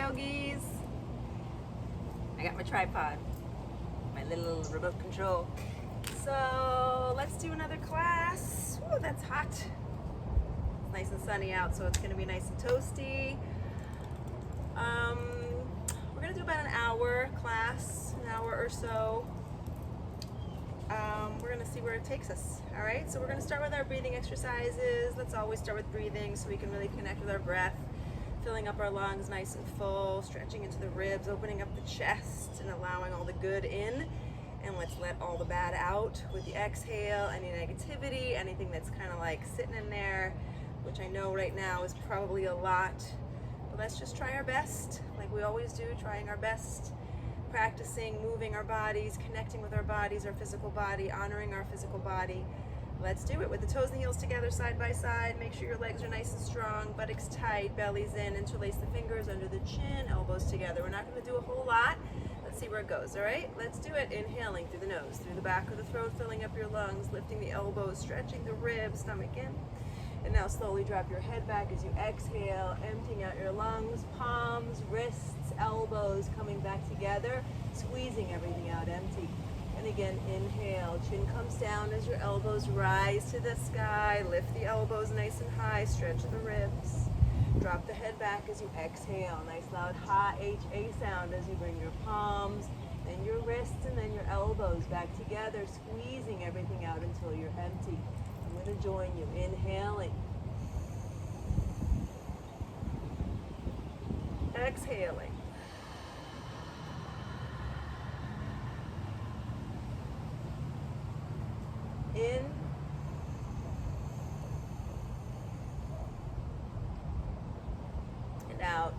yogis. I got my tripod, my little remote control. So let's do another class. Ooh, that's hot. It's nice and sunny out, so it's gonna be nice and toasty. We're gonna do about an hour class, an hour or so. We're gonna see where it takes us. All right, so we're gonna start with our breathing exercises. Let's always start with breathing so we can really connect with our breath, filling up our lungs nice and full, stretching into the ribs, opening up the chest and allowing all the good in. And let's let all the bad out with the exhale, any negativity, anything that's kind of like sitting in there, which I know right now is probably a lot. But let's just try our best, like we always do, trying our best. Practicing moving our bodies, connecting with our bodies, our physical body, honoring our physical body. Let's do it with the toes and the heels together, side by side. Make sure your legs are nice and strong, buttocks tight, bellies in, interlace the fingers under the chin, elbows together. We're not going to do a whole lot. Let's see where it goes, all right? Let's do it. Inhaling through the nose, through the back of the throat, filling up your lungs, lifting the elbows, stretching the ribs, stomach in. And now slowly drop your head back as you exhale, emptying out your lungs, palms, wrists, elbows coming back together, squeezing everything out, empty. And again, inhale, chin comes down as your elbows rise to the sky, lift the elbows nice and high, stretch the ribs. Drop the head back as you exhale, nice loud ha, H-A sound as you bring your palms, then your wrists, and then your elbows back together, squeezing everything out until you're empty. I'm going to join you, inhaling, exhaling, in, and out,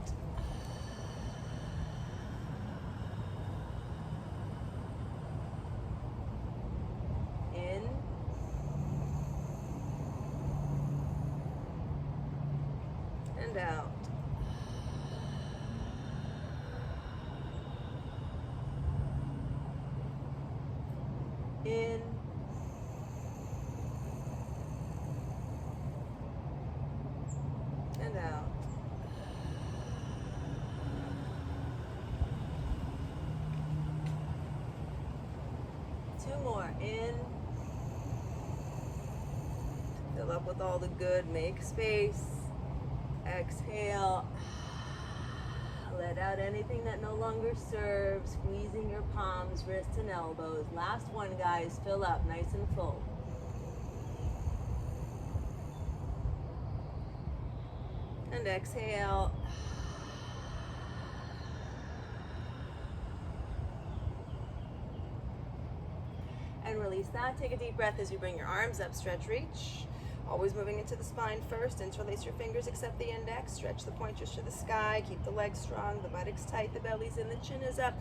in, and out. In and out. Two more. In. Fill up with all the good. Make space. Exhale. Let out anything that no longer serves. Squeezing your palms, wrists, and elbows. Last one, guys. Fill up nice and full. And exhale. And release that. Take a deep breath as you bring your arms up, stretch, reach. Always moving into the spine first. Interlace your fingers, except the index. Stretch the pointers to the sky. Keep the legs strong, the buttocks tight, the belly's in, the chin is up.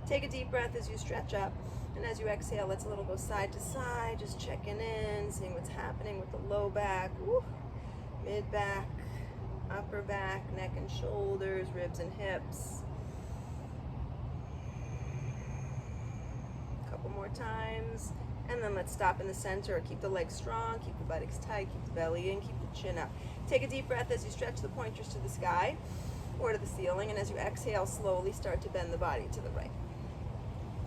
Take a deep breath as you stretch up. And as you exhale, let's a little go side to side, just checking in, seeing what's happening with the low back, mid back, upper back, neck and shoulders, ribs and hips. A couple more times. And then let's stop in the center. Keep the legs strong, keep the buttocks tight, keep the belly in, keep the chin up. Take a deep breath as you stretch the pointers to the sky or to the ceiling. And as you exhale, slowly start to bend the body to the right.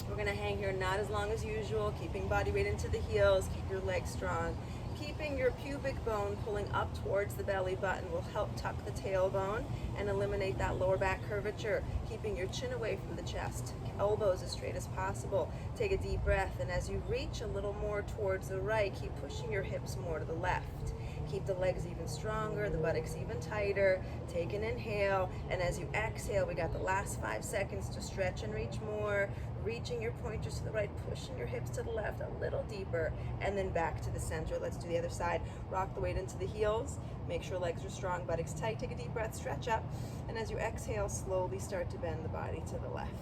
We're gonna hang here not as long as usual, keeping body weight into the heels, keep your legs strong. Keeping your pubic bone pulling up towards the belly button will help tuck the tailbone and eliminate that lower back curvature. Keeping your chin away from the chest, elbows as straight as possible. Take a deep breath, and as you reach a little more towards the right, keep pushing your hips more to the left. Keep the legs even stronger, the buttocks even tighter. Take an inhale, and as you exhale, we got the last 5 seconds to stretch and reach more. Reaching your pointers to the right, pushing your hips to the left a little deeper, and then back to the center. Let's do the other side. Rock the weight into the heels. Make sure legs are strong, buttocks tight. Take a deep breath, stretch up, and as you exhale, slowly start to bend the body to the left.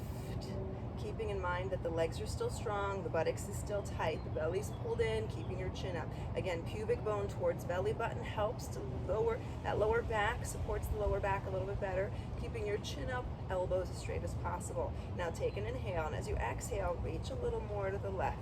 Keeping in mind that the legs are still strong, the buttocks is still tight, the belly's pulled in, keeping your chin up. Again, pubic bone towards belly button helps to lower that lower back, supports the lower back a little bit better. Keeping your chin up, elbows as straight as possible. Now take an inhale, and as you exhale, reach a little more to the left.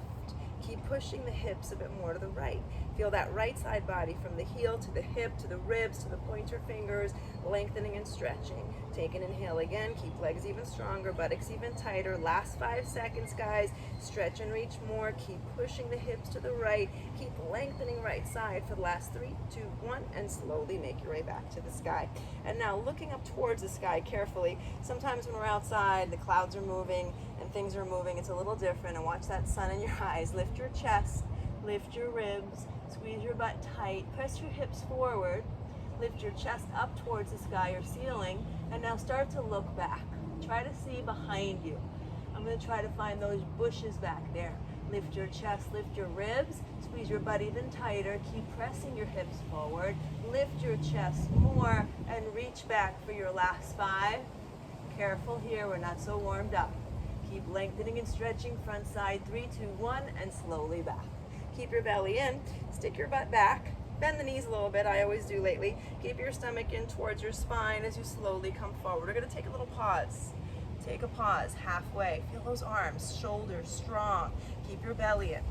Keep pushing the hips a bit more to the right. Feel that right side body from the heel to the hip, to the ribs, to the pointer fingers, lengthening and stretching. Take an inhale again. Keep legs even stronger, buttocks even tighter. Last 5 seconds, guys. Stretch and reach more. Keep pushing the hips to the right. Keep lengthening right side for the last 3, 2, 1, and slowly make your way back to the sky. And now looking up towards the sky carefully. Sometimes when we're outside, the clouds are moving and things are moving. It's a little different. And watch that sun in your eyes. Lift your chest. Lift your ribs. Squeeze your butt tight. Press your hips forward. Lift your chest up towards the sky or ceiling. And now start to look back. Try to see behind you. I'm going to try to find those bushes back there. Lift your chest, lift your ribs, squeeze your butt even tighter. Keep pressing your hips forward. Lift your chest more and reach back for your last 5. Careful here, we're not so warmed up. Keep lengthening and stretching front side. 3, 2, 1, and slowly back. Keep your belly in, stick your butt back. Bend the knees a little bit, I always do lately. Keep your stomach in towards your spine as you slowly come forward. We're gonna take a little pause. Take a pause, halfway. Feel those arms, shoulders strong. Keep your belly in.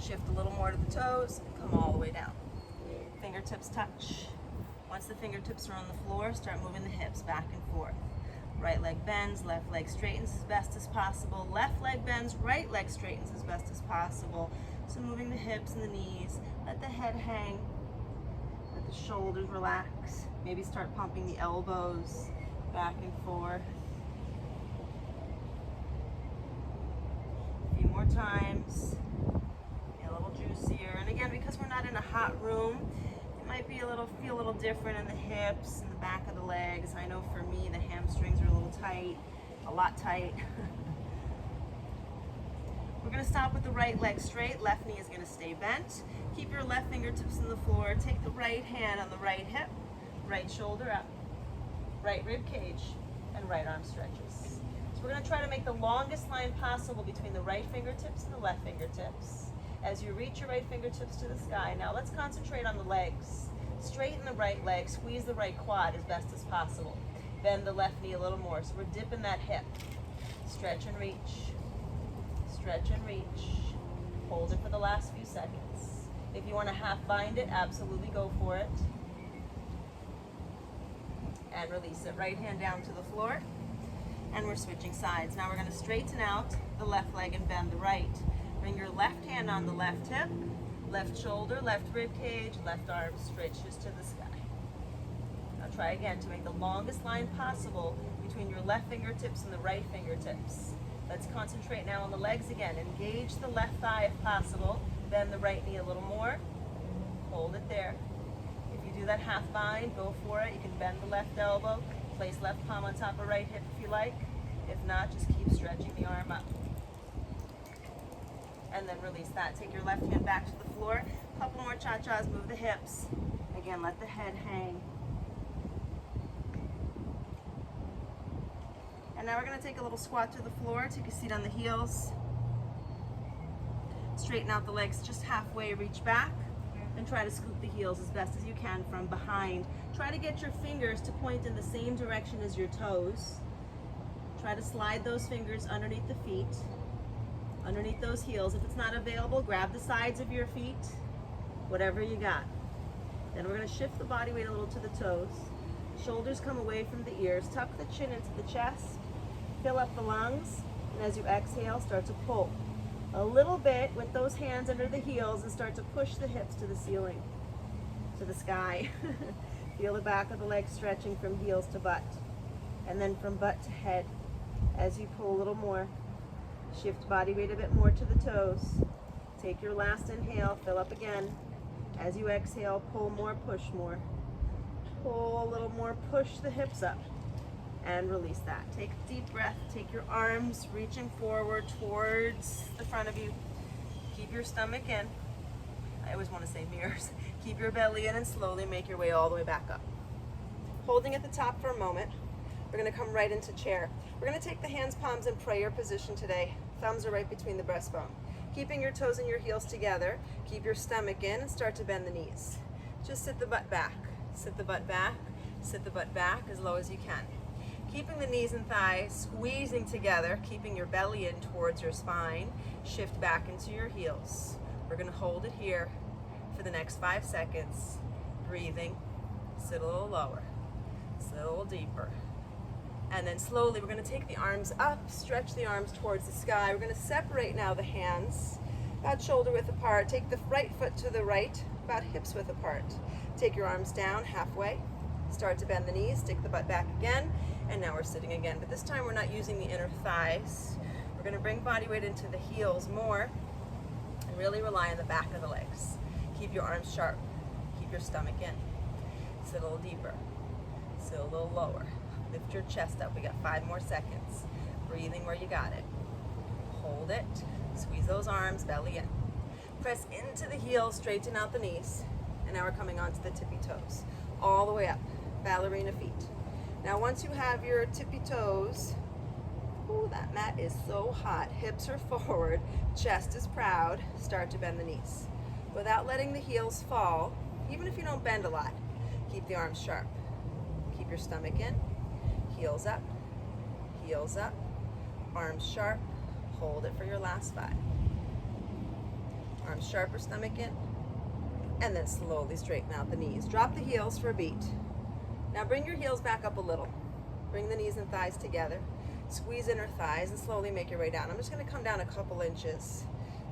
Shift a little more to the toes, come all the way down. Fingertips touch. Once the fingertips are on the floor, start moving the hips back and forth. Right leg bends, left leg straightens as best as possible. Left leg bends, right leg straightens as best as possible. So moving the hips and the knees. Let the head hang. Let the shoulders relax. Maybe start pumping the elbows back and forth. A few more times. Get a little juicier. And again, because we're not in a hot room, it might be feel a little different in the hips and the back of the legs. I know for me, the hamstrings are a little tight, a lot tight. We're going to stop with the right leg straight. Left knee is going to stay bent. Keep your left fingertips on the floor. Take the right hand on the right hip, right shoulder up, right rib cage, and right arm stretches. So we're going to try to make the longest line possible between the right fingertips and the left fingertips. As you reach your right fingertips to the sky, now let's concentrate on the legs. Straighten the right leg, squeeze the right quad as best as possible. Bend the left knee a little more, so we're dipping that hip. Stretch and reach. Stretch and reach. Hold it for the last few seconds. If you want to half bind it, absolutely go for it. And release it. Right hand down to the floor. And we're switching sides. Now we're going to straighten out the left leg and bend the right. Bring your left hand on the left hip, left shoulder, left rib cage, left arm stretches to the sky. Now try again to make the longest line possible between your left fingertips and the right fingertips. Let's concentrate now on the legs again. Engage the left thigh if possible. Bend the right knee a little more. Hold it there. If you do that half bind, go for it. You can bend the left elbow. Place left palm on top of right hip if you like. If not, just keep stretching the arm up. And then release that. Take your left hand back to the floor. Couple more cha-chas. Move the hips. Again, let the head hang. And now we're going to take a little squat to the floor. Take a seat on the heels. Straighten out the legs just halfway. Reach back. And try to scoop the heels as best as you can from behind. Try to get your fingers to point in the same direction as your toes. Try to slide those fingers underneath the feet. Underneath those heels. If it's not available, grab the sides of your feet, whatever you got. Then we're going to shift the body weight a little to the toes. Shoulders come away from the ears. Tuck the chin into the chest. Fill up the lungs. And as you exhale, start to pull a little bit with those hands under the heels and start to push the hips to the ceiling, to the sky. Feel the back of the legs stretching from heels to butt. And then from butt to head. As you pull a little more. Shift body weight a bit more to the toes. Take your last inhale, fill up again. As you exhale, pull more, push more. Pull a little more, push the hips up. And release that. Take a deep breath. Take your arms reaching forward towards the front of you. Keep your stomach in. I always want to say mirrors. Keep your belly in and slowly make your way all the way back up. Holding at the top for a moment. We're going to come right into chair. We're going to take the hands, palms in prayer position today. Thumbs are right between the breastbone. Keeping your toes and your heels together. Keep your stomach in and start to bend the knees. Just sit the butt back. Sit the butt back. Sit the butt back as low as you can. Keeping the knees and thighs squeezing together, keeping your belly in towards your spine. Shift back into your heels. We're gonna hold it here for the next 5 seconds. Breathing, sit a little lower, sit a little deeper. And then slowly we're gonna take the arms up, stretch the arms towards the sky. We're gonna separate now the hands, about shoulder width apart. Take the right foot to the right, about hips width apart. Take your arms down halfway. Start to bend the knees, stick the butt back again, and now we're sitting again. But this time we're not using the inner thighs. We're gonna bring body weight into the heels more and really rely on the back of the legs. Keep your arms sharp, keep your stomach in. Sit a little deeper, sit a little lower. Lift your chest up, we got 5 more seconds. Breathing where you got it. Hold it, squeeze those arms, belly in. Press into the heels, straighten out the knees. And now we're coming onto the tippy toes. All the way up, ballerina feet. Now once you have your tippy toes, ooh, that mat is so hot. Hips are forward, chest is proud. Start to bend the knees. Without letting the heels fall, even if you don't bend a lot, keep the arms sharp. Keep your stomach in, heels up, arms sharp. Hold it for your last 5. Arms sharp or stomach in. And then slowly straighten out the knees. Drop the heels for a beat. Now bring your heels back up a little. Bring the knees and thighs together. Squeeze inner thighs and slowly make your way down. I'm just gonna come down a couple inches.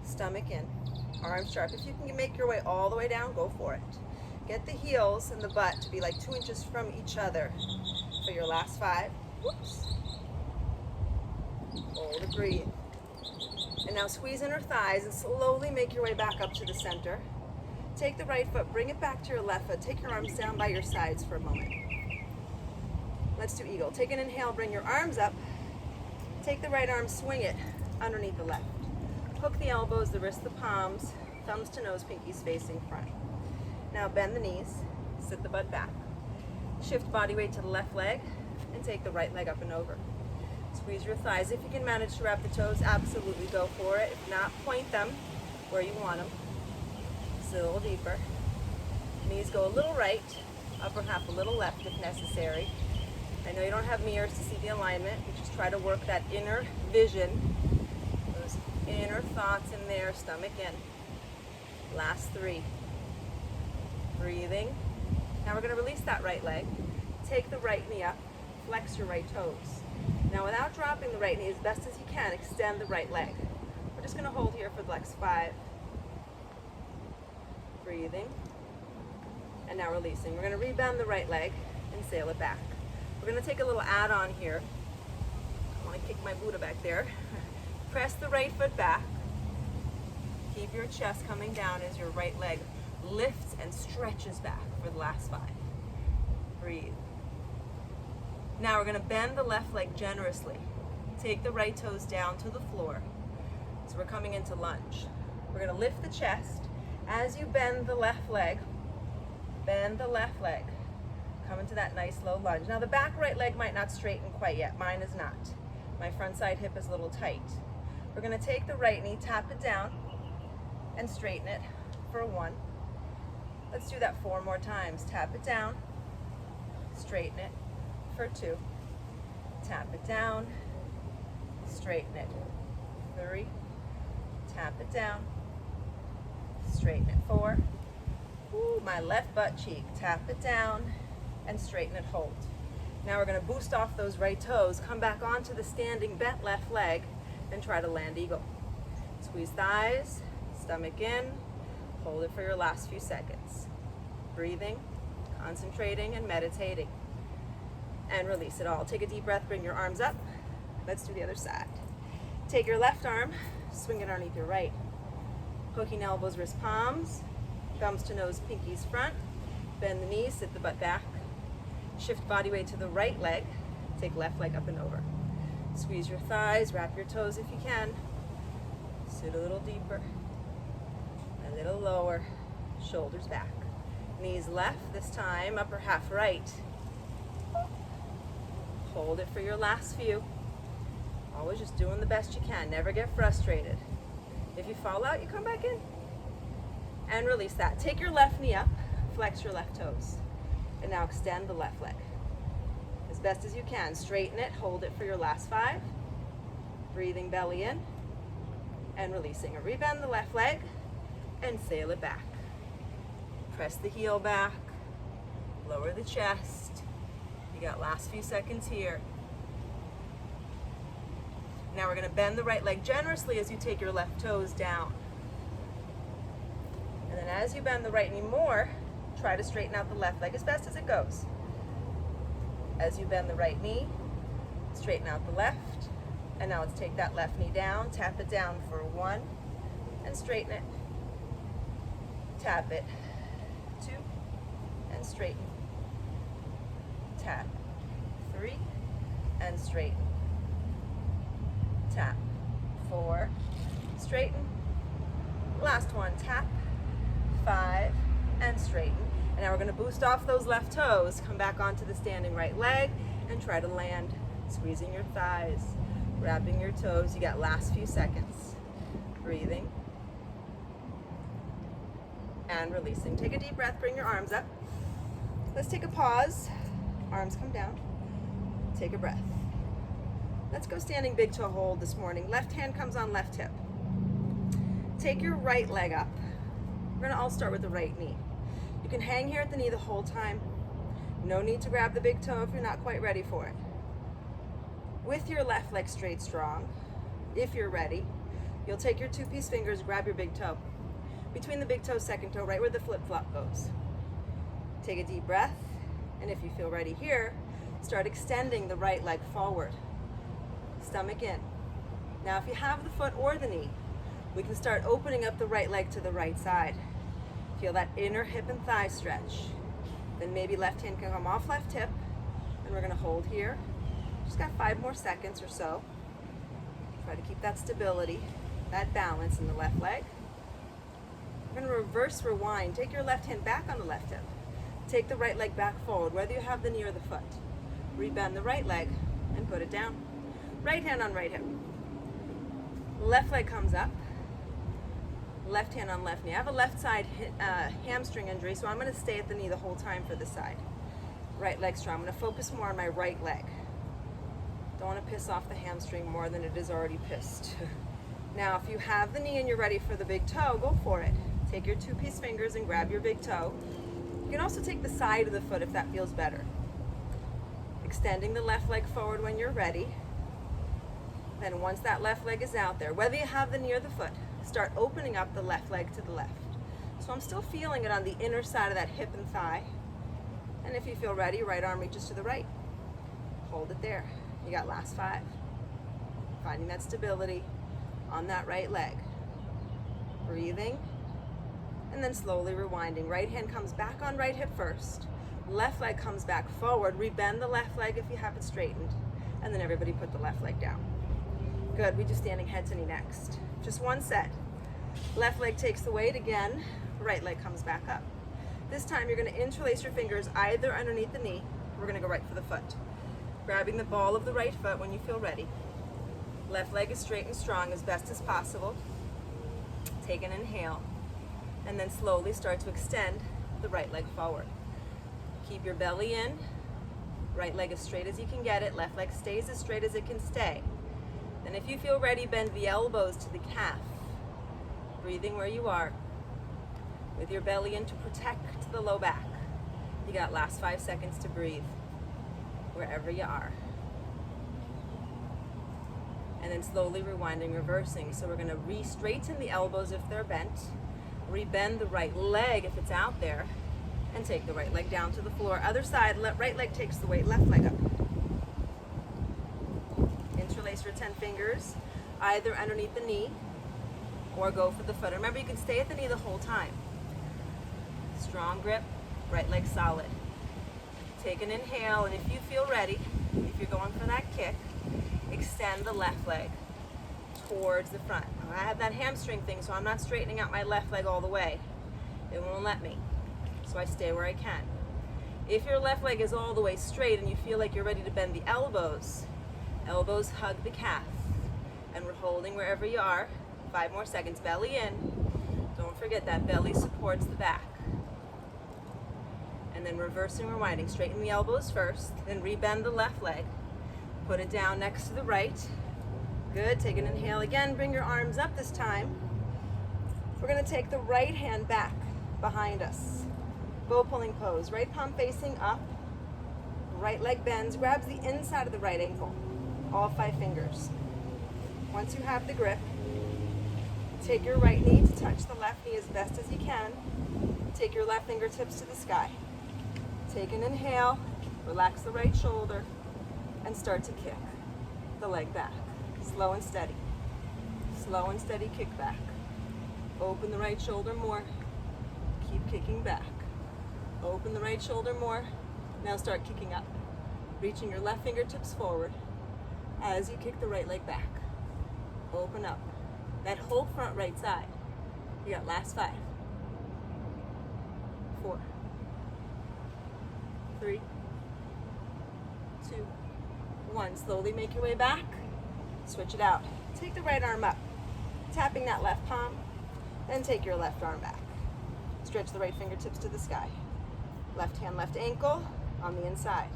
Stomach in, arms sharp. If you can make your way all the way down, go for it. Get the heels and the butt to be like 2 inches from each other for your last 5. Whoops. Hold it, breathe. And now squeeze inner thighs and slowly make your way back up to the center. Take the right foot, bring it back to your left foot. Take your arms down by your sides for a moment. Let's do eagle. Take an inhale, bring your arms up. Take the right arm, swing it underneath the left. Hook the elbows, the wrists, the palms, thumbs to nose, pinkies facing front. Now bend the knees, sit the butt back. Shift body weight to the left leg and take the right leg up and over. Squeeze your thighs. If you can manage to wrap the toes, absolutely go for it. If not, point them where you want them. Sit a little deeper. Knees go a little right, upper half a little left if necessary. I know you don't have mirrors to see the alignment, but just try to work that inner vision, those inner thoughts in there, stomach in. Last 3. Breathing. Now we're going to release that right leg. Take the right knee up, flex your right toes. Now without dropping the right knee, as best as you can, extend the right leg. We're just going to hold here for the next 5. Breathing. And now releasing. We're going to rebend the right leg and sail it back. We're going to take a little add-on here. I want to kick my Buddha back there. Press the right foot back. Keep your chest coming down as your right leg lifts and stretches back for the last 5. Breathe. Now we're going to bend the left leg generously. Take the right toes down to the floor. So we're coming into lunge. We're going to lift the chest. As you bend the left leg, bend the left leg. Come into that nice low lunge. Now the back right leg might not straighten quite yet. Mine is not. My front side hip is a little tight. We're going to take the right knee, tap it down, and straighten it for 1. Let's do that 4 more times. Tap it down, straighten it for 2. Tap it down, straighten it. 3. Tap it down, straighten it. 4. Ooh, my left butt cheek. Tap it down and straighten it, hold. Now we're going to boost off those right toes, come back onto the standing bent left leg, and try to land eagle. Squeeze thighs, stomach in, hold it for your last few seconds. Breathing, concentrating, and meditating. And release it all. Take a deep breath, bring your arms up. Let's do the other side. Take your left arm, swing it underneath your right. Hooking elbows, wrist palms, thumbs to nose, pinkies front. Bend the knees, sit the butt back. Shift body weight to the right leg. Take left leg up and over. Squeeze your thighs, wrap your toes if you can. Sit a little deeper, a little lower, shoulders back. Knees left this time, upper half right. Hold it for your last few. Always just doing the best you can. Never get frustrated. If you fall out, you come back in. And release that. Take your left knee up, flex your left toes. And now extend the left leg. As best as you can. Straighten it, hold it for your last 5. Breathing belly in and releasing. Rebend the left leg and sail it back. Press the heel back, lower the chest. You got last few seconds here. Now we're going to bend the right leg generously as you take your left toes down. And then as you bend the right knee more, try to straighten out the left leg as best as it goes. As you bend the right knee, straighten out the left. And now let's take that left knee down, tap it down for 1, and straighten it. Tap it, 2, and straighten. Tap, 3, and straighten. Tap, 4, straighten. Last one, tap, 5, and straighten. And now we're gonna boost off those left toes, come back onto the standing right leg, and try to land, squeezing your thighs, wrapping your toes. You got last few seconds. Breathing. And releasing. Take a deep breath, bring your arms up. Let's take a pause. Arms come down. Take a breath. Let's go standing big toe hold this morning. Left hand comes on left hip. Take your right leg up. We're gonna all start with the right knee. You can hang here at the knee the whole time. No need to grab the big toe if you're not quite ready for it. With your left leg straight strong, if you're ready, you'll take your 2-piece fingers, grab your big toe. Between the big toe, second toe, right where the flip-flop goes. Take a deep breath, and if you feel ready here, start extending the right leg forward. Stomach in. Now if you have the foot or the knee, we can start opening up the right leg to the right side. Feel that inner hip and thigh stretch. Then maybe left hand can come off left hip, and we're gonna hold here. Just got 5 more seconds or so. Try to keep that stability, that balance in the left leg. We're gonna reverse rewind. Take your left hand back on the left hip. Take the right leg back forward, whether you have the knee or the foot. Rebend the right leg and put it down. Right hand on right hip. Left leg comes up. Left hand on left knee. I have a left side hamstring injury, so I'm gonna stay at the knee the whole time for this side. Right leg strong. I'm gonna focus more on my right leg. Don't want to piss off the hamstring more than it is already pissed. Now, if you have the knee and you're ready for the big toe, go for it. Take your 2-piece fingers and grab your big toe. You can also take the side of the foot if that feels better. Extending the left leg forward when you're ready. Then once that left leg is out there, whether you have the knee or the foot, start opening up the left leg to the left. So I'm still feeling it on the inner side of that hip and thigh. And if you feel ready, right arm reaches to the right. Hold it there. You got last 5. Finding that stability on that right leg. Breathing. And then slowly rewinding. Right hand comes back on right hip first. Left leg comes back forward. Rebend the left leg if you have it straightened. And then everybody put the left leg down. Good, we do standing head to knee next. Just 1 set. Left leg takes the weight again. Right leg comes back up. This time you're gonna interlace your fingers either underneath the knee. We're gonna go right for the foot. Grabbing the ball of the right foot when you feel ready. Left leg is straight and strong as best as possible. Take an inhale. And then slowly start to extend the right leg forward. Keep your belly in. Right leg as straight as you can get it. Left leg stays as straight as it can stay. Then if you feel ready, bend the elbows to the calf. Breathing where you are. With your belly in to protect the low back. You got last 5 seconds to breathe. Wherever you are. And then slowly rewinding, reversing. So we're gonna re-straighten the elbows if they're bent. Rebend the right leg if it's out there. And take the right leg down to the floor. Other side, right leg takes the weight, left leg up. Interlace your 10 fingers, either underneath the knee or go for the foot. Remember, you can stay at the knee the whole time. Strong grip, right leg solid. Take an inhale, and if you feel ready, if you're going for that kick, extend the left leg towards the front. Now, I have that hamstring thing, so I'm not straightening out my left leg all the way. It won't let me, so I stay where I can. If your left leg is all the way straight and you feel like you're ready to bend the elbows, elbows hug the calf. And we're holding wherever you are. 5 more seconds, belly in. Don't forget that belly supports the back. and then reversing, rewinding. Straighten the elbows first, then rebend the left leg. Put it down next to the right. Good, take an inhale again, bring your arms up this time. We're gonna take the right hand back behind us. Bow pulling pose, right palm facing up, right leg bends, grabs the inside of the right ankle, all 5 fingers. Once you have the grip, take your right knee to touch the left knee as best as you can. Take your left fingertips to the sky. Take an inhale, relax the right shoulder, and start to kick the leg back. Slow and steady. Slow and steady kick back. Open the right shoulder more. Keep kicking back. Open the right shoulder more. Now start kicking up. Reaching your left fingertips forward as you kick the right leg back. Open up. That whole front right side. You got last 5. 4, 3, 2, 1. Slowly make your way back. Switch it out. Take the right arm up, tapping that left palm, then take your left arm back. Stretch the right fingertips to the sky. Left hand, left ankle on the inside.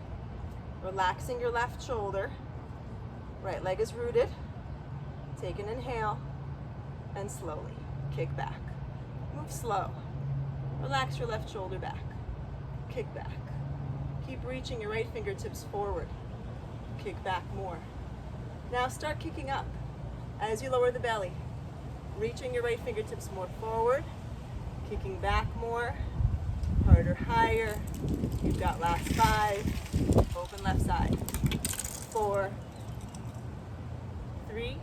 Relaxing your left shoulder. Right leg is rooted. Take an inhale and slowly kick back. Move slow. Relax your left shoulder back. Kick back. Keep reaching your right fingertips forward. Kick back more. Now start kicking up as you lower the belly. Reaching your right fingertips more forward. Kicking back more. Harder, higher. You've got last 5. Open left side. 4, 3,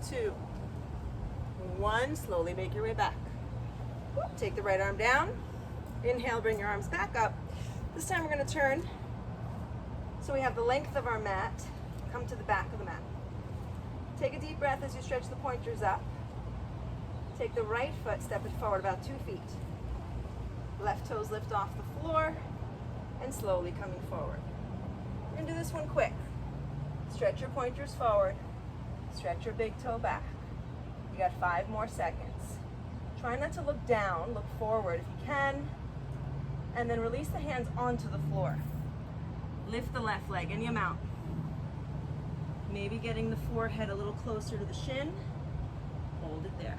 2, 1. Slowly make your way back. Take the right arm down. Inhale, bring your arms back up. This time we're going to turn so we have the length of our mat. Come to the back of the mat. Take a deep breath as you stretch the pointers up. Take the right foot, step it forward about 2 feet. Left toes lift off the floor and slowly coming forward. We're going to do this one quick. Stretch your pointers forward. Stretch your big toe back. You got 5 more seconds. Try not to look down, look forward if you can, and then release the hands onto the floor. Lift the left leg any amount. Maybe getting the forehead a little closer to the shin. Hold it there.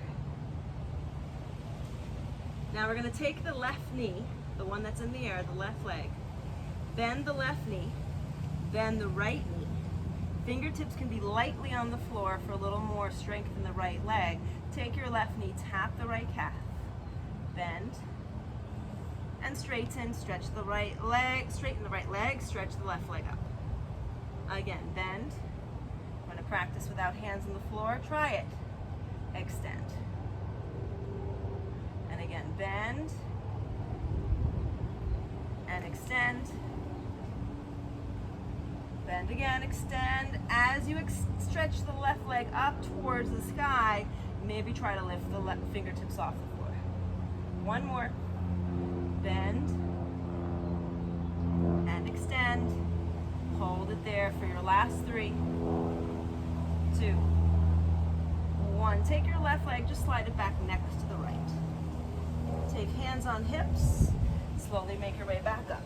Now we're going to take the left knee, the one that's in the air, the left leg, bend the left knee, bend the right knee. Fingertips can be lightly on the floor for a little more strength in the right leg. Take your left knee, tap the right calf, bend, and straighten. Stretch the right leg, straighten the right leg, stretch the left leg up. Again, bend. I'm going to practice without hands on the floor. Try it. Extend. And again, bend and extend. Bend again, extend. As you stretch the left leg up towards the sky, maybe try to lift the left fingertips off the floor. One more. Bend and extend. Hold it there for your last 3, 2, 1. Take your left leg, just slide it back next to the right. Take hands on hips. Slowly make your way back up.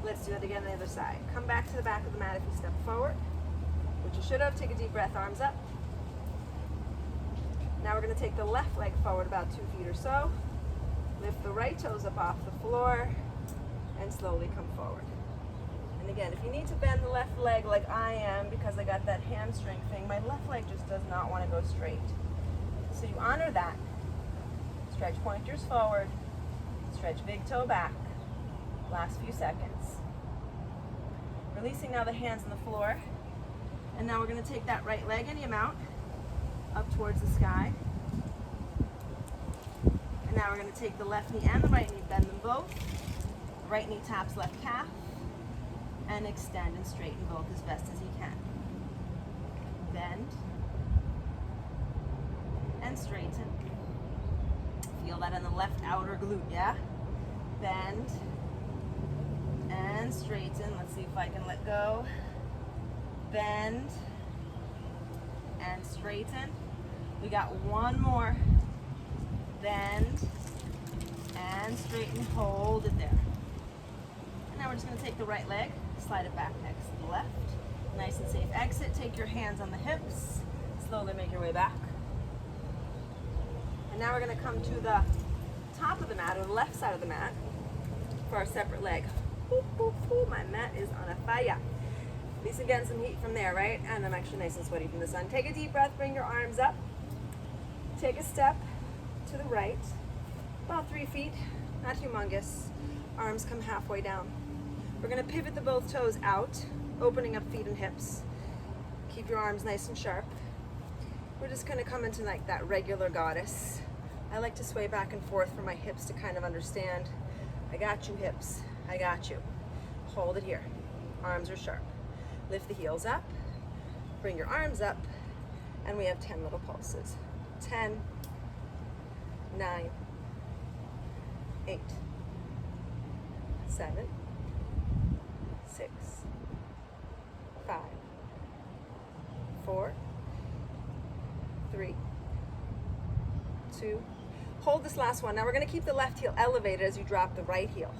Let's do it again on the other side. Come back to the back of the mat if you step forward, which you should have. Take a deep breath, arms up. Now we're going to take the left leg forward about 2 feet or so. Lift the right toes up off the floor and slowly come forward. And again, if you need to bend the left leg like I am because I got that hamstring thing, my left leg just does not want to go straight. So you honor that. Stretch pointers forward. Stretch big toe back. Last few seconds. Releasing now the hands on the floor. And now we're going to take that right leg any amount up towards the sky. And now we're going to take the left knee and the right knee, bend them both. Right knee taps left calf. And extend and straighten both as best as you can. Bend. And straighten. Feel that in the left outer glute, yeah? Bend. And straighten. Let's see if I can let go. Bend. And straighten. We got one more. Bend And straighten, hold it there. And now we're just gonna take the right leg, slide it back next to the left. Nice and safe exit, take your hands on the hips, slowly make your way back. And now we're gonna come to the top of the mat, or the left side of the mat, for our separate leg. Ooh, ooh, ooh, my mat is on a fire. At least I'm getting some heat from there, right? And I'm actually nice and sweaty from the sun. Take a deep breath, bring your arms up. Take a step to the right, about 3 feet, not humongous. Arms come halfway down. We're gonna pivot the both toes out, opening up feet and hips. Keep your arms nice and sharp. We're just gonna come into like that regular goddess. I like to sway back and forth for my hips to kind of understand. I got you, hips, I got you. Hold it here, arms are sharp. Lift the heels up, bring your arms up, and we have 10 little pulses. 10, 9, 8, 7, 6, 5, 4, 3, 2. Hold this last one. Now we're going to keep the left heel elevated as you drop the right heel.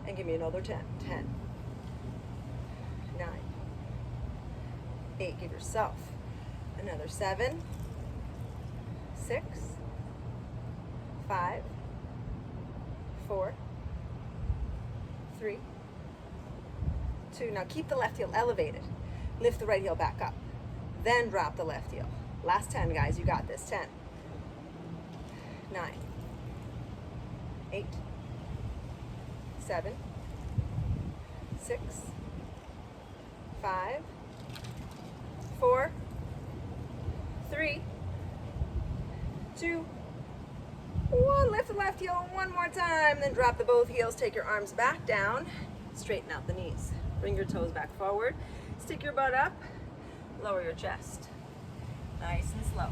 And give me another 10. 10, 9, 8. Give yourself another 7, 6, 5, 4, 3, 2. Now keep the left heel elevated. Lift the right heel back up. Then drop the left heel. Last 10, guys. You got this. 10, 9, 8, 7, 6, 5, 4, 3, 2, 1. Lift the left heel one more time, then drop the both heels. Take your arms back down, straighten out the knees. Bring your toes back forward, stick your butt up, lower your chest. Nice and slow.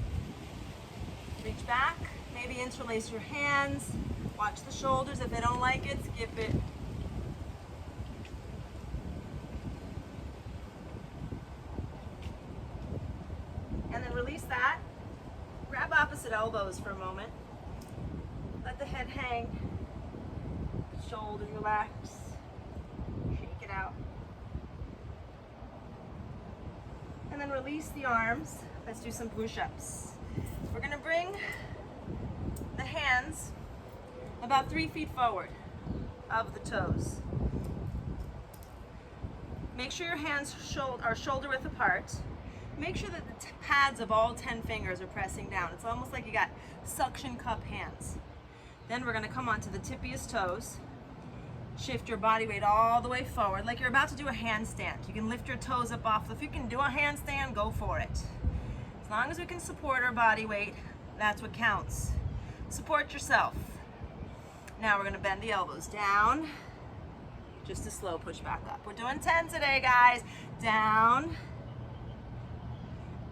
Reach back, maybe interlace your hands. Watch the shoulders. If they don't like it, skip it. And then release that. Grab opposite elbows for a moment. Let the head hang. Shoulders relax. Shake it out. And then release the arms. Let's do some push-ups. We're going to bring the hands about 3 feet forward of the toes. Make sure your hands are shoulder width apart. Make sure that the pads of all 10 fingers are pressing down. It's almost like you got suction cup hands. Then we're going to come onto the tippiest toes. Shift your body weight all the way forward like you're about to do a handstand. You can lift your toes up off. If you can do a handstand, go for it. As long as we can support our body weight, that's what counts. Support yourself. Now we're going to bend the elbows down. Just a slow push back up. We're doing 10 today, guys. Down.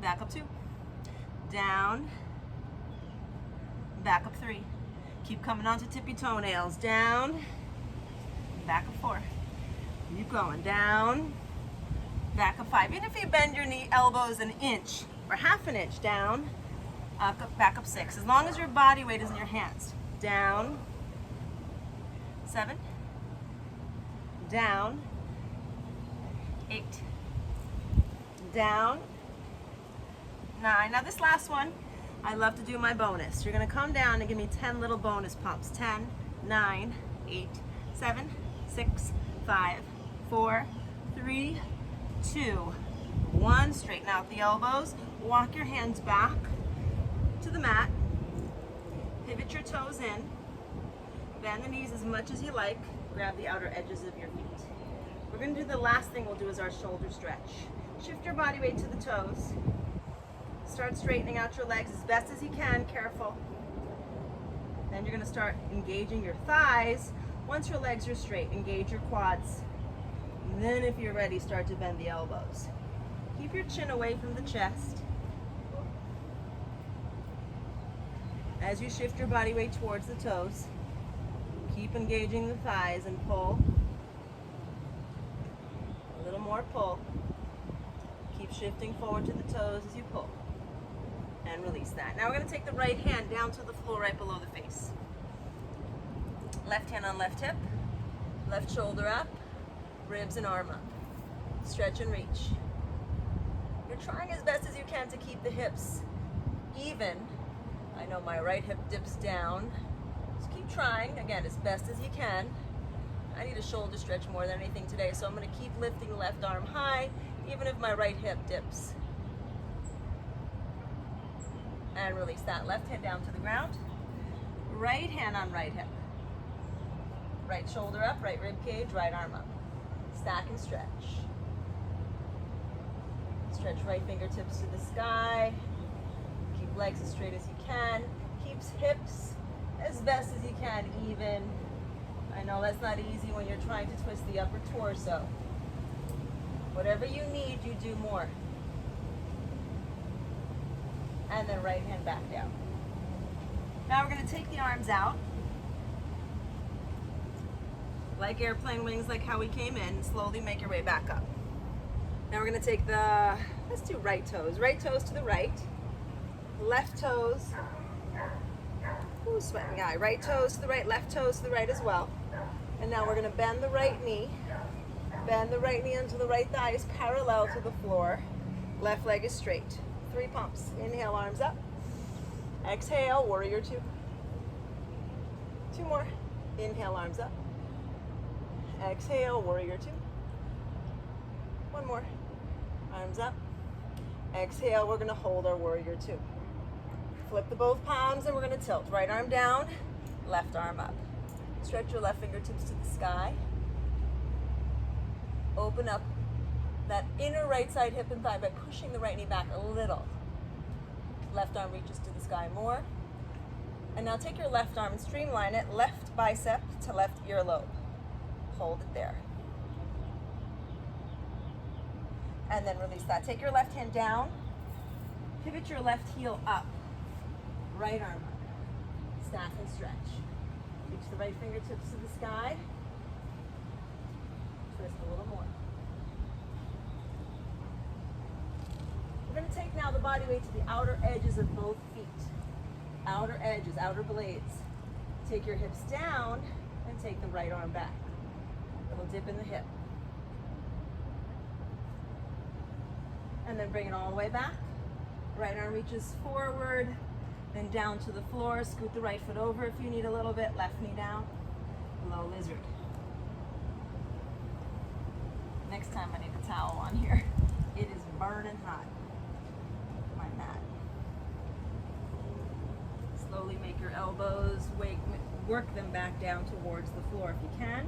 Back up 2. Down. Back up 3. Keep coming onto tippy toenails. Down. Back up 4. Keep going. Down. Back up 5. Even if you bend your elbows an inch or half an inch, down. Back up 6. As long as your body weight is in your hands. Down. 7. Down. 8. Down. 9. Now this last one, I love to do my bonus. You're going to come down and give me 10 little bonus pumps. 10, 9, 8, 7, 6, 5, 4, 3, 2, 1. Straighten out the elbows. Walk your hands back to the mat. Pivot your toes in. Bend the knees as much as you like. Grab the outer edges of your feet. We're going to do the last thing we'll do is our shoulder stretch. Shift your body weight to the toes. Start straightening out your legs as best as you can, careful. Then you're going to start engaging your thighs. Once your legs are straight, engage your quads. And then if you're ready, start to bend the elbows. Keep your chin away from the chest. As you shift your body weight towards the toes, keep engaging the thighs and pull. A little more pull. Keep shifting forward to the toes as you pull. And release that. Now we're going to take the right hand down to the floor right below the face. Left hand on left hip, left shoulder up, ribs and arm up. Stretch and reach. You're trying as best as you can to keep the hips even. I know my right hip dips down. Just keep trying, again, as best as you can. I need a shoulder stretch more than anything today, so I'm gonna keep lifting the left arm high, even if my right hip dips. And release that. Left hand down to the ground. Right hand on right hip. Right shoulder up, right rib cage, right arm up. Stack and stretch. Stretch right fingertips to the sky. Keep legs as straight as you can. Keeps hips as best as you can even. I know that's not easy when you're trying to twist the upper torso. Whatever you need, you do more. And then right hand back down. Now we're going to take the arms out. Like airplane wings, like how we came in. Slowly make your way back up. Now we're going to take let's do right toes. Right toes to the right. Left toes. Ooh, sweating guy. Right toes to the right, left toes to the right as well. And now we're going to bend the right knee. Bend the right knee onto the right thigh is parallel to the floor. Left leg is straight. 3 pumps. Inhale, arms up. Exhale, warrior 2. 2 more. Inhale, arms up. Exhale, warrior 2. 1 more. Arms up. Exhale, we're going to hold our warrior 2. Flip the both palms and we're going to tilt. Right arm down, left arm up. Stretch your left fingertips to the sky. Open up that inner right side hip and thigh by pushing the right knee back a little. Left arm reaches to the sky more. And now take your left arm and streamline it, left bicep to left earlobe. Hold it there. And then release that. Take your left hand down, pivot your left heel up, right arm up, stack and stretch. Reach the right fingertips to the sky, twist a little more. We're going to take now the body weight to the outer edges of both feet. Outer edges, outer blades. Take your hips down and take the right arm back. Little dip in the hip. And then bring it all the way back. Right arm reaches forward, then down to the floor. Scoot the right foot over if you need a little bit. Left knee down. Low lizard. Next time I need a towel on here. It is burning hot. My mat. Slowly make your elbows, work them back down towards the floor if you can.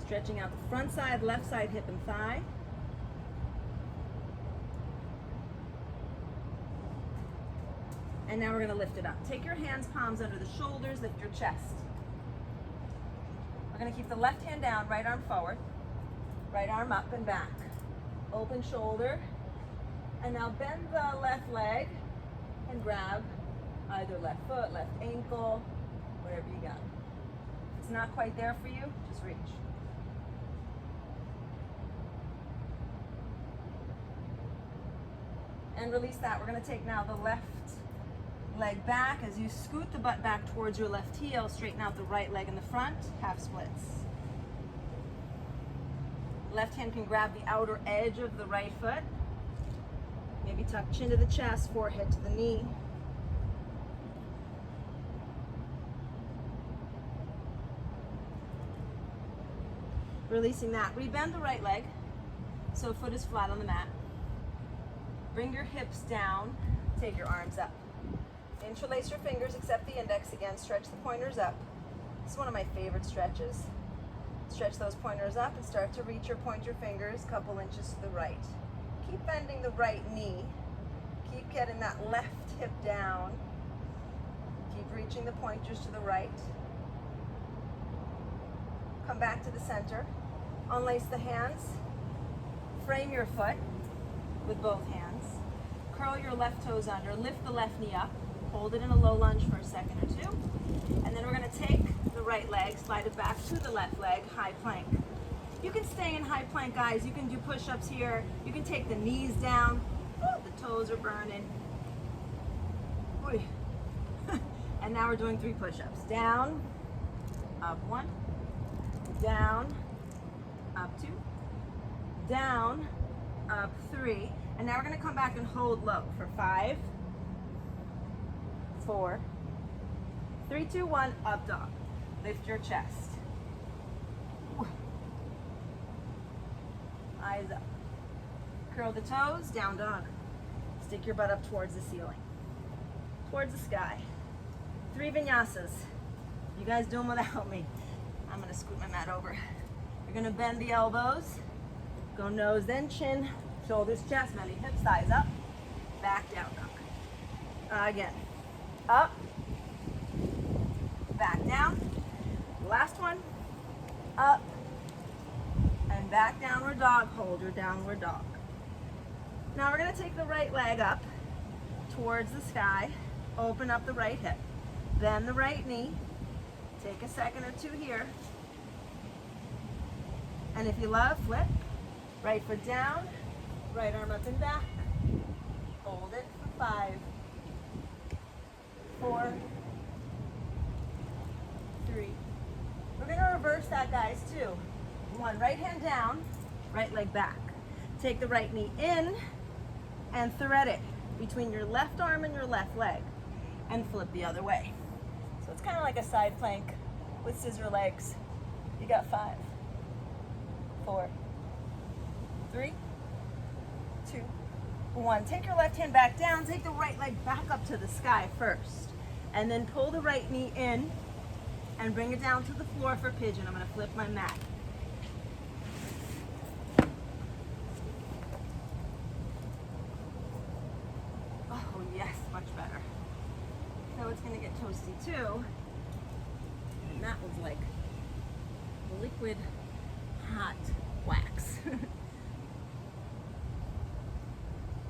Stretching out the front side, left side hip and thigh. And now we're going to lift it up. Take your hands, palms under the shoulders, lift your chest. We're going to keep the left hand down, right arm forward, right arm up and back. Open shoulder. And now bend the left leg and grab either left foot, left ankle, whatever you got. If it's not quite there for you, just reach. And release that. We're going to take now the left leg back as you scoot the butt back towards your left heel. Straighten out the right leg in the front, half splits. Left hand can grab the outer edge of the right foot. Maybe tuck chin to the chest, forehead to the knee. Releasing that. Rebend the right leg so foot is flat on the mat. Bring your hips down, take your arms up. Interlace your fingers except the index again, stretch the pointers up. This is one of my favorite stretches. Stretch those pointers up and start to reach or point your fingers a couple inches to the right. Keep bending the right knee. Keep getting that left hip down. Keep reaching the pointers to the right. Come back to the center. Unlace the hands. Frame your foot with both hands. Curl your left toes under. Lift the left knee up. Hold it in a low lunge for a second or two. And then we're going to take the right leg, slide it back to the left leg, high plank. You can stay in high plank, guys. You can do push-ups here. You can take the knees down. Oh, the toes are burning. Oy. And now we're doing 3 push-ups. Down, up 1, down, up 2, down, up 3. And now we're gonna come back and hold low for 5, 4, 3, 2, 1, up dog. Lift your chest. Eyes up. Curl the toes, down dog. Stick your butt up towards the ceiling, towards the sky. 3 vinyasas. You guys do them without me. I'm gonna scoot my mat over. You're gonna bend the elbows, go nose, then chin, shoulders, chest, belly, hips, thighs up, back down dog. Again, up, back down. Last one, up, and back downward dog. Hold your downward dog. Now we're gonna take the right leg up towards the sky, open up the right hip, bend the right knee, take a second or 2 here, and if you love, flip, right foot down, right arm up and back, hold it for 5, 4, 3. We're gonna reverse that, guys, too. 1, right hand down, right leg back. Take the right knee in and thread it between your left arm and your left leg and flip the other way. So it's kind of like a side plank with scissor legs. You got 5, 4, 3, 2, 1. Take your left hand back down, take the right leg back up to the sky first, and then pull the right knee in and bring it down to the floor for pigeon. I'm gonna flip my mat. Oh yes, much better. So it's gonna get toasty too. And that was like liquid hot wax.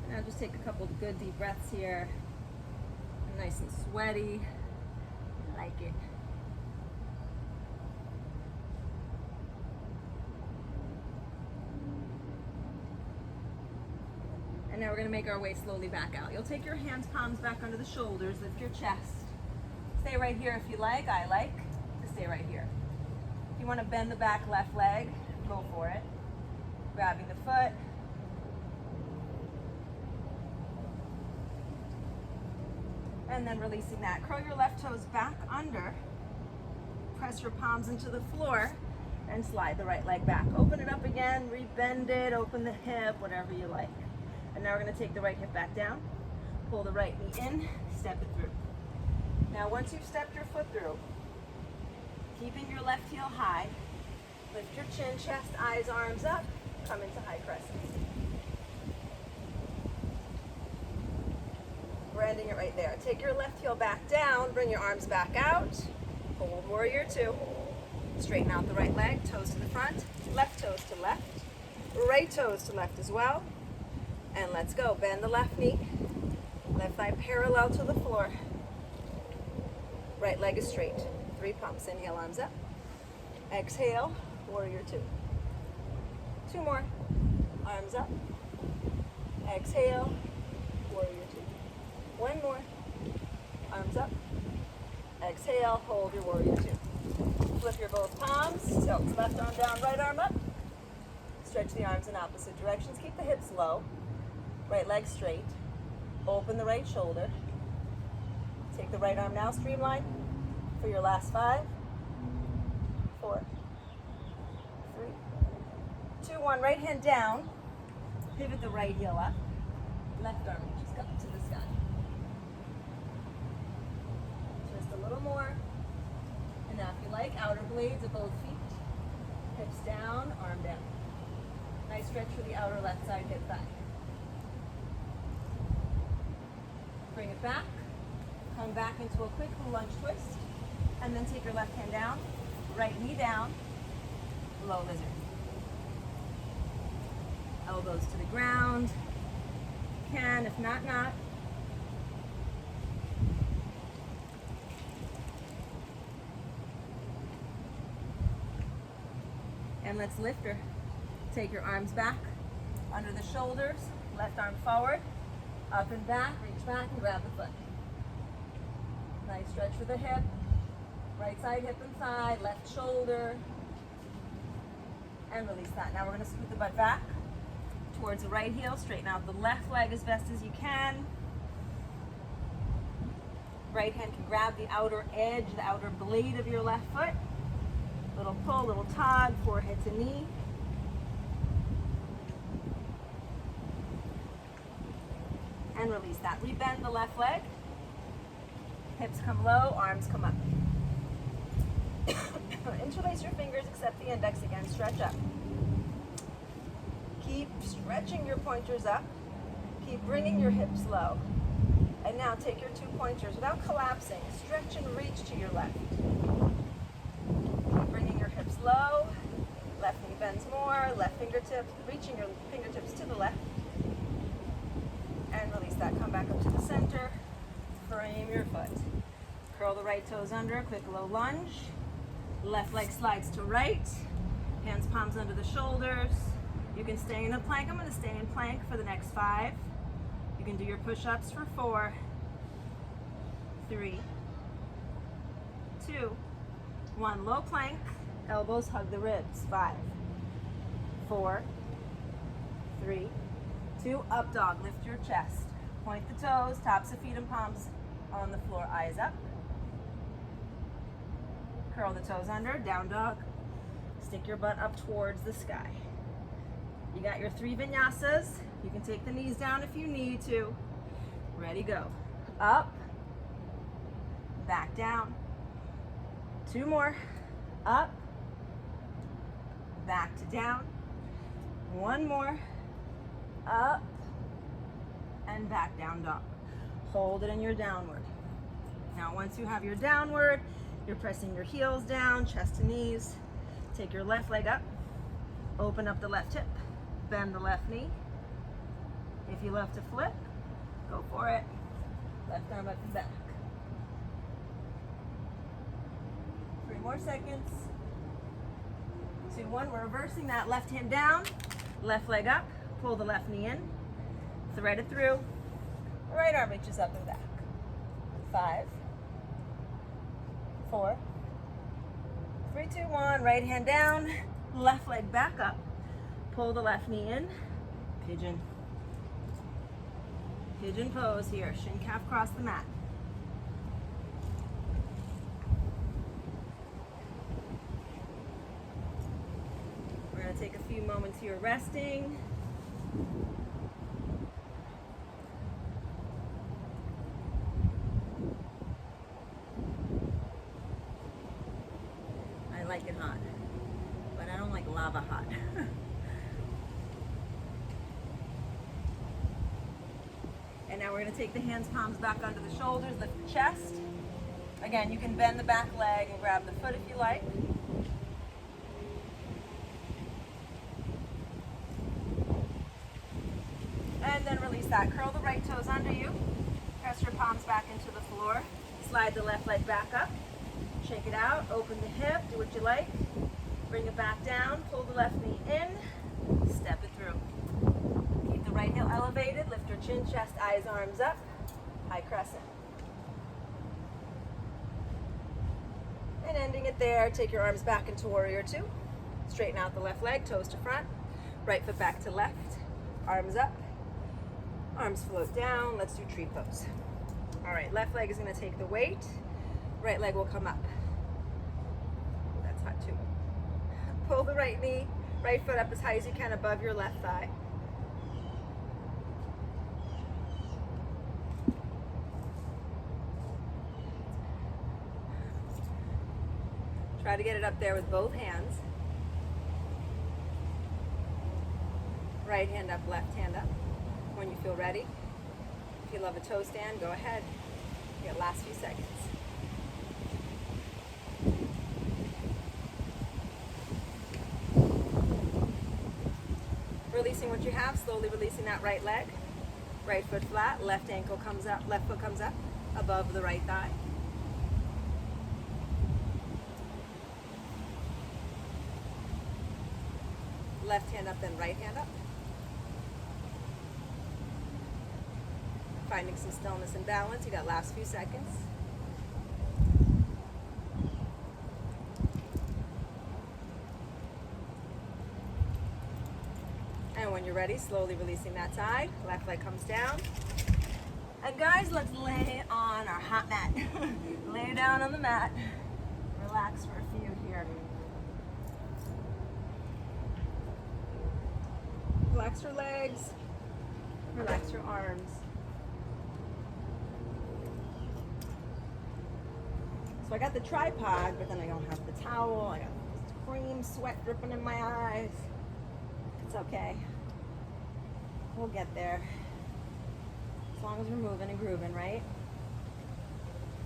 Now just take a couple of good deep breaths here. Nice and sweaty. I like it. And now we're gonna make our way slowly back out. You'll take your hands, palms back under the shoulders, lift your chest. Stay right here if you like. I like to stay right here. If you wanna bend the back left leg, go for it. Grabbing the foot. And then releasing that. Curl your left toes back under. Press your palms into the floor and slide the right leg back. Open it up again, rebend it, open the hip, whatever you like. And now we're gonna take the right hip back down, pull the right knee in, step it through. Now once you've stepped your foot through, keeping your left heel high, lift your chin, chest, eyes, arms up, come into high crescent. We're ending it right there. Take your left heel back down, bring your arms back out, hold warrior 2. Straighten out the right leg, toes to the front, left toes to left, right toes to left as well. And let's go. Bend the left knee, left thigh parallel to the floor. Right leg is straight. 3 pumps. Inhale, arms up. Exhale, warrior 2. 2 more. Arms up. Exhale, warrior 2. 1 more. Arms up. Exhale, hold your warrior 2. Flip your both palms. Tilt left arm down, right arm up. Stretch the arms in opposite directions. Keep the hips low. Right leg straight. Open the right shoulder. Take the right arm now, streamline for your last 5, 4, 3, 2, 1. Right hand down. Pivot the right heel up. Left arm reaches up to the sky. Just a little more. And now if you like, outer blades of both feet. Hips down, arm down. Nice stretch for the outer left side hip thigh. Bring it back. Come back into a quick lunge twist. And then take your left hand down, right knee down, low lizard. Elbows to the ground. Can, if not, not. And let's lift her. Take your arms back under the shoulders, left arm forward, up and back, reach back and grab the foot. Nice stretch for the hip. Right side hip and thigh, left shoulder. And release that. Now we're going to scoot the butt back towards the right heel. Straighten out the left leg as best as you can. Right hand can grab the outer edge, the outer blade of your left foot. Little pull, little tug, forehead to knee. And release that. Rebend the left leg. Hips come low, arms come up. Interlace your fingers, except the index again. Stretch up. Keep stretching your pointers up. Keep bringing your hips low. And now take your 2 pointers without collapsing. Stretch and reach to your left. Keep bringing your hips low. Left knee bends more. Left fingertips, reaching your fingertips to the left. And release that. Come back up to the center. Frame your foot. Curl the right toes under. Quick low lunge. Left leg slides to right. Hands palms under the shoulders. You can stay in a plank. I'm going to stay in plank for the next 5. You can do your push-ups for 4, 3, 2, 1. Low plank. Elbows hug the ribs. 5, 4, 3, 2. Up dog. Lift your chest. Point the toes. Tops of feet and palms on the floor. Eyes up. Curl the toes under, down dog. Stick your butt up towards the sky. You got your 3 vinyasas. You can take the knees down if you need to. Ready, go. Up, back down. 2 more. Up, back to down. 1 more. Up, and back down dog. Hold it in your downward. Now once you have your downward, you're pressing your heels down, chest to knees. Take your left leg up. Open up the left hip. Bend the left knee. If you love to flip, go for it. Left arm up and back. 3 more seconds. 2, 1. We're reversing that. Left hand down. Left leg up. Pull the left knee in. Thread it through. Right arm reaches up and back. 5, 4, 3, 2, 1. Right hand down. Left leg back up. Pull the left knee in. Pigeon. Pigeon pose here. Shin calf cross the mat. We're going to take a few moments here resting. I like it hot, but I don't like lava hot. And now we're going to take the hands, palms back under the shoulders, lift the chest. Again, you can bend the back leg and grab the foot if you like. And then release that. Curl the right toes under you. Press your palms back into the floor. Slide the left leg back up. Shake it out. Open the hip. Do what you like. Bring it back down. Pull the left knee in. Step it through. Keep the right heel elevated. Lift your chin, chest, eyes, arms up. High crescent. And ending it there, take your arms back into warrior 2. Straighten out the left leg, toes to front. Right foot back to left. Arms up. Arms float down. Let's do tree pose. All right, left leg is going to take the weight. Right leg will come up. That's hot too. Pull the right knee, right foot up as high as you can above your left thigh. Try to get it up there with both hands. Right hand up, left hand up. When you feel ready. If you love a toe stand, go ahead. You got last few seconds. Releasing what you have, slowly releasing that right leg. Right foot flat, left ankle comes up, left foot comes up above the right thigh. Left hand up, then right hand up. Finding some stillness and balance. You got last few seconds. know when you're ready, slowly releasing that side. Left leg comes down. And guys, let's lay on our hot mat. Lay down on the mat. Relax for a few here. Relax your legs. Relax your arms. So I got the tripod, but then I don't have the towel. I got cream sweat dripping in my eyes. It's okay. We'll get there. As long as we're moving and grooving, right?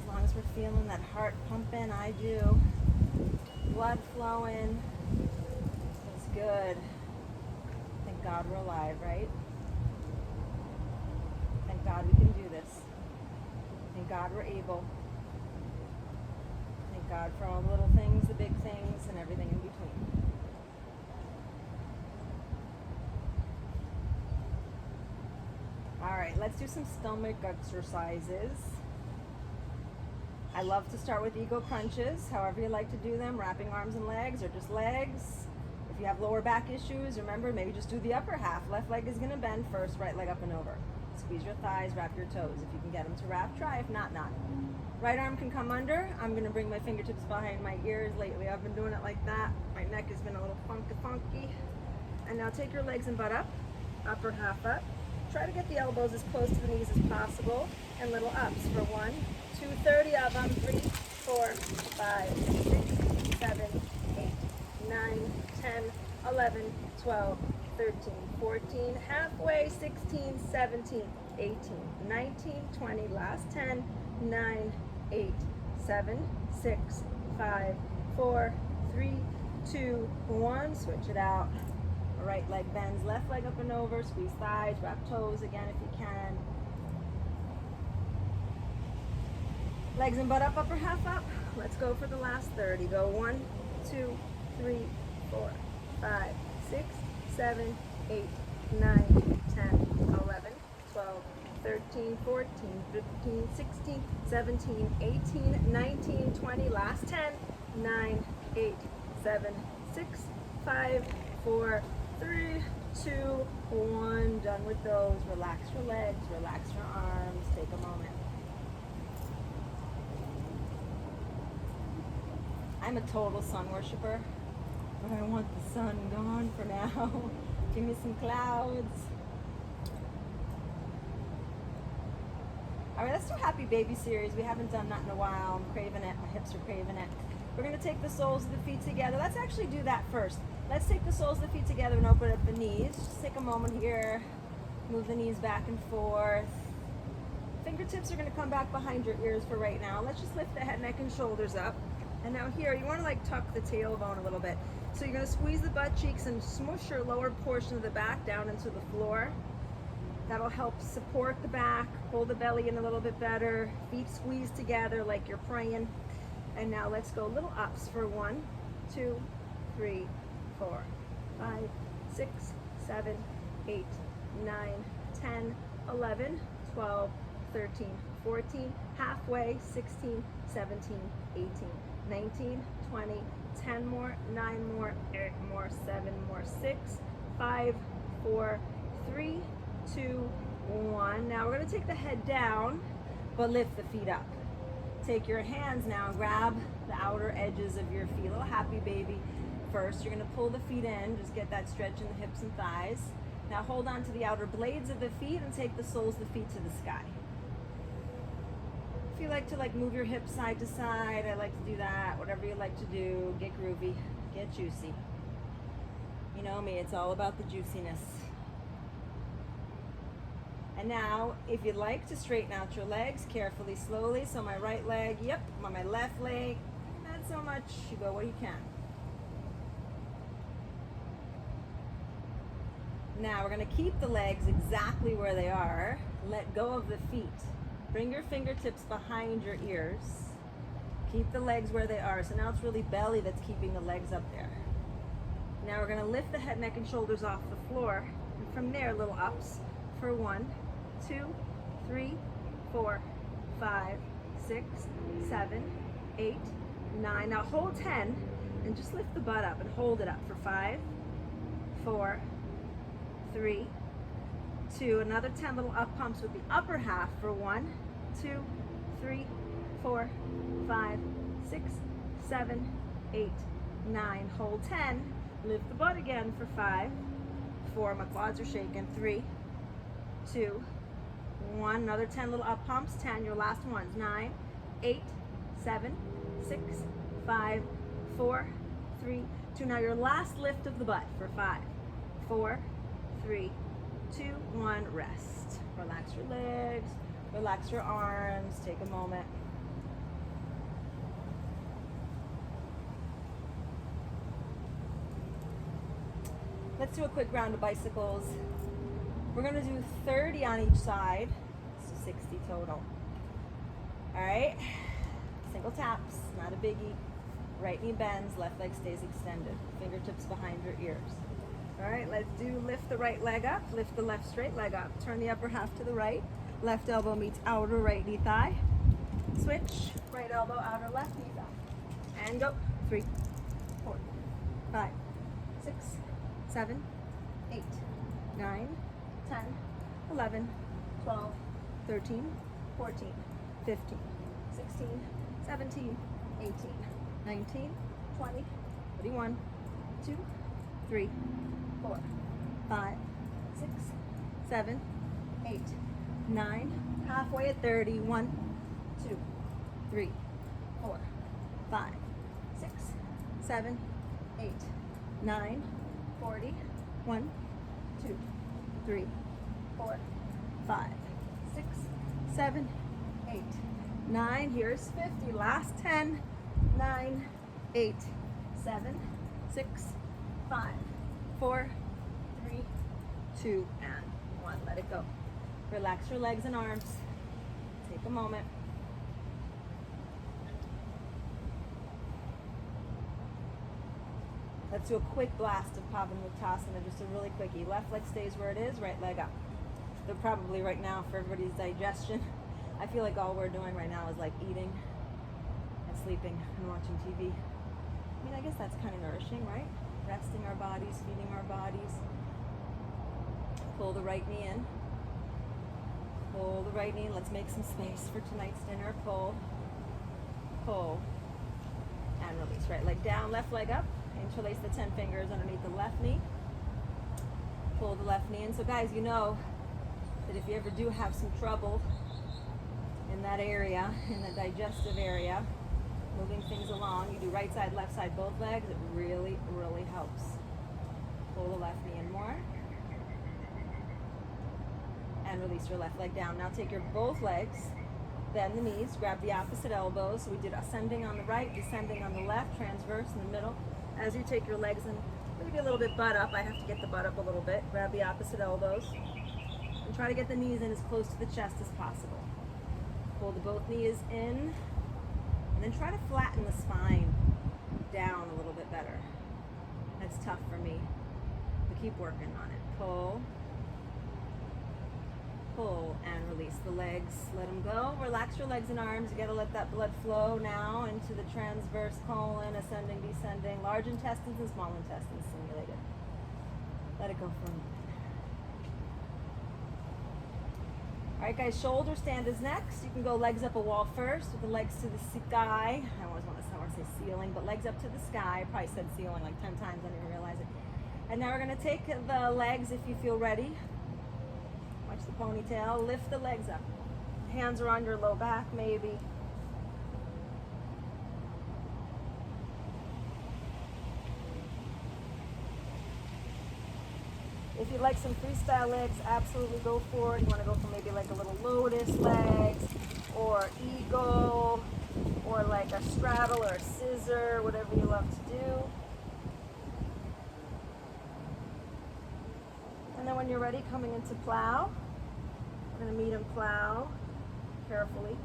As long as we're feeling that heart pumping, I do. Blood flowing. It's good. Thank God we're alive, right? Thank God we can do this. Thank God we're able. Thank God for all the little things, the big things, and everything in between. All right, let's do some stomach exercises. I love to start with ego crunches, however you like to do them, wrapping arms and legs or just legs. If you have lower back issues, remember, maybe just do the upper half. Left leg is gonna bend first, right leg up and over. Squeeze your thighs, wrap your toes. If you can get them to wrap, try. If not, not. Right arm can come under. I'm gonna bring my fingertips behind my ears. Lately, I've been doing it like that. My neck has been a little funky. And now take your legs and butt up, upper half up. Try to get the elbows as close to the knees as possible, and little ups for 1, 2, 30 of them, 3, 4, 5, 6, 7, 8, 9, 10, 11, 12, 13, 14, halfway, 16, 17, 18, 19, 20, last 10, 9, 8, 7, 6, 5, 4, 3, 2, 1, switch it out. Right leg bends, left leg up and over, squeeze thighs, wrap toes again if you can. Legs and butt up, upper half up. Let's go for the last 30. Go 1, 2, 3, 4, 5, 6, 7, 8, 9, 10, 11, 12, 13, 14, 15, 16, 17, 18, 19, 20, last 10, 9, 8, 7, 6, 5, 4, 3, 2, 1. Done with those. Relax your legs, relax your arms. Take a moment. I'm a total sun worshiper, but I want the sun gone for now. Give me some clouds. All right, let's do Happy Baby series. We haven't done that in a while. I'm craving it. My hips are craving it. We're going to take the soles of the feet together. Let's actually do that first. Let's take the soles of the feet together and open up the knees. Just take a moment here. Move the knees back and forth. Fingertips are going to come back behind your ears for right now. Let's just lift the head, neck, and shoulders up. And now here, you want to like tuck the tailbone a little bit. So you're going to squeeze the butt cheeks and smush your lower portion of the back down into the floor. That'll help support the back, hold the belly in a little bit better. Feet squeezed together like you're praying. And now let's go little ups for 1, 2, 3, 4, 5, 6, 7, 8, 9, 10, 11, 12, 13, 14, halfway, 16, 17, 18, 19, 20, 10 more, 9 more, 8 more, 7 more, 6, 5, 4, 3, 2, 1. Now we're going to take the head down, but lift the feet up. Take your hands now and grab the outer edges of your feet. A little Happy Baby first. You're going to pull the feet in. Just get that stretch in the hips and thighs. Now hold on to the outer blades of the feet and take the soles of the feet to the sky. If you like to move your hips side to side, I like to do that. Whatever you like to do, get groovy, get juicy. You know me, it's all about the juiciness. And now, if you'd like to straighten out your legs carefully, slowly. So my right leg, yep, on my left leg, not so much. You go where you can. Now we're going to keep the legs exactly where they are. Let go of the feet. Bring your fingertips behind your ears. Keep the legs where they are. So now it's really belly that's keeping the legs up there. Now we're going to lift the head, neck, and shoulders off the floor. And from there, little ups for 1, 2, 3, 4, 5, 6, 7, 8, 9. Now hold 10 and just lift the butt up and hold it up for 5, 4, 3, 2. Another 10 little up pumps with the upper half for 1, 2, 3, 4, 5, 6, 7, 8, 9. Hold 10. Lift the butt again for 5, 4. My quads are shaking. 3, 2, 1. Another 10 little up pumps. 10. Your last ones. 9, 8, 7, 6, 5, 4, 3, 2. Now your last lift of the butt for 5, 4, 3, 2, 1. Rest. Relax your legs. Relax your arms. Take a moment. Let's do a quick round of bicycles. We're going to do 30 on each side, so 60 total. All right, single taps, not a biggie. Right knee bends, left leg stays extended. Fingertips behind your ears. All right, let's do lift the right leg up, lift the left straight leg up. Turn the upper half to the right. Left elbow meets outer right knee thigh. Switch, right elbow, outer left knee thigh. And go. 3, 4, 5, 6, 7, 8, 9, 10, 11, 12, 13, 14, 15, 16, 17, 18, 19, 20, 21, 2, 3, 4, 5, 6, 7, 8, 9, halfway at 30, 1, 2, 3, 4, 5, 6, 7, 8, 9, 40, 1, 2, 3, 4, 5, 6, 7, 8, 9. Here's 50. Last 10, 9, 8, 7, 6, 5, 4, 3, 2, and 1. Let it go. Relax your legs and arms. Take a moment. Let's do a quick blast of Pavanuttasana, just a really quickie. Left leg stays where it is, right leg up. They're probably right now for everybody's digestion. I feel like all we're doing right now is like eating and sleeping and watching TV. I mean, I guess that's kind of nourishing, right? Resting our bodies, feeding our bodies. Pull the right knee in. Pull the right knee. Let's make some space for tonight's dinner. Pull, pull, and release. Right leg down, left leg up. Interlace the 10 fingers underneath the left knee. Pull the left knee in. So guys, you know that if you ever do have some trouble in that area, in the digestive area, moving things along, you do right side, left side, both legs. It really, really helps. Pull the left knee in more. And release your left leg down. Now take your both legs, bend the knees, grab the opposite elbows. So we did ascending on the right, descending on the left, transverse in the middle. As you take your legs and maybe a little bit butt up, I have to get the butt up a little bit. Grab the opposite elbows and try to get the knees in as close to the chest as possible. Pull the both knees in and then try to flatten the spine down a little bit better. That's tough for me, but keep working on it. Pull, pull, and release the legs. Let them go. Relax your legs and arms. You got to let that blood flow now into the transverse colon, ascending, descending, large intestines and small intestines stimulated. Let it go for a minute. All right, guys, shoulder stand is next. You can go legs up a wall first with the legs to the sky. I always want to say ceiling, but legs up to the sky. I probably said ceiling like 10 times. I didn't even realize it. And now we're going to take the legs, if you feel ready. Watch the ponytail. Lift the legs up. Hands are on your low back, maybe. If you like some freestyle legs, absolutely go for it. You want to go for maybe like a little lotus legs or eagle or like a straddle or a scissor, whatever you love to do. And then when you're ready, coming into plow. We're going to meet and plow carefully.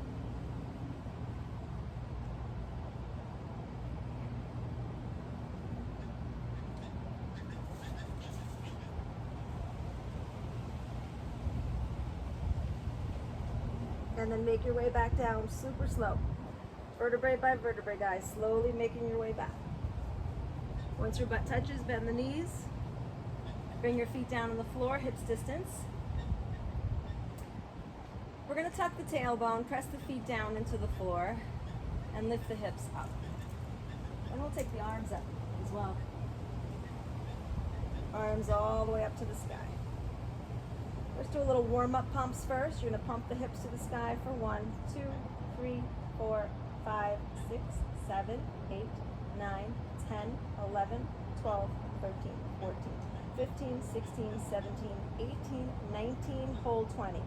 And then make your way back down super slow. Vertebrae by vertebrae, guys. Slowly making your way back. Once your butt touches, bend the knees. Bring your feet down on the floor, hips distance. We're going to tuck the tailbone, press the feet down into the floor, and lift the hips up. And we'll take the arms up as well. Arms all the way up to the sky. Let's do a little warm-up pumps first. You're going to pump the hips to the sky for 1, 2, 3, 4, 5, 6, 7, 8, 9, 10, 11, 12, 13, 14, 15, 16, 17, 18, 19, hold 20.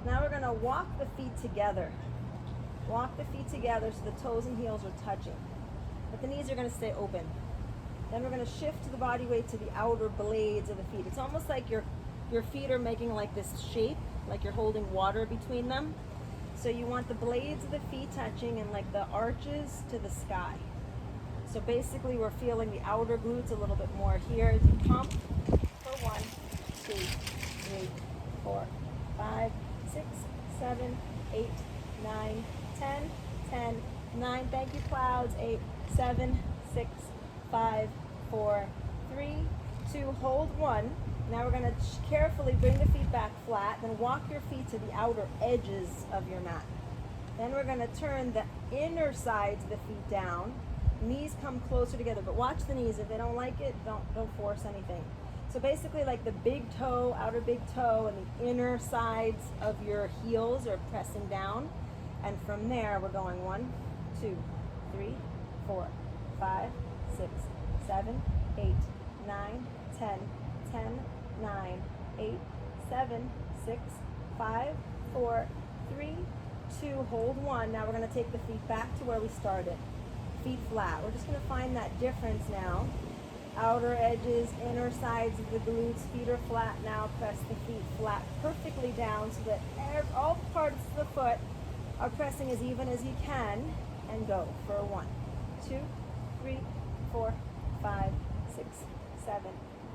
Now we're going to walk the feet together. Walk the feet together so the toes and heels are touching. But the knees are going to stay open. Then we're going to shift the body weight to the outer blades of the feet. It's almost like your feet are making like this shape, like you're holding water between them. So you want the blades of the feet touching and like the arches to the sky. So basically we're feeling the outer glutes a little bit more here as you pump for 1, 2, 3, 4, 5, 6, 7, 8, 9, 10, 10, 9. Thank you, clouds. 8, 7, 6, 5, 4, 3, 2. Hold 1. Now we're going to carefully bring the feet back flat, then walk your feet to the outer edges of your mat. Then we're going to turn the inner sides of the feet down. Knees come closer together, but watch the knees. If they don't like it, don't force anything. So basically like the big toe, outer big toe, and the inner sides of your heels are pressing down. And from there, we're going 1, 2, 3, 4, 5, 6, 7, 8, 9, 10, 10, 9, 8, 7, 6, 5, 4, 3, 2, hold 1. Now we're going to take the feet back to where we started. Feet flat. We're just going to find that difference now. Outer edges, inner sides of the glutes, feet are flat now. Press the feet flat perfectly down so that all parts of the foot are pressing as even as you can. And go for 1, 2, 3, 4, 5, 6, 7,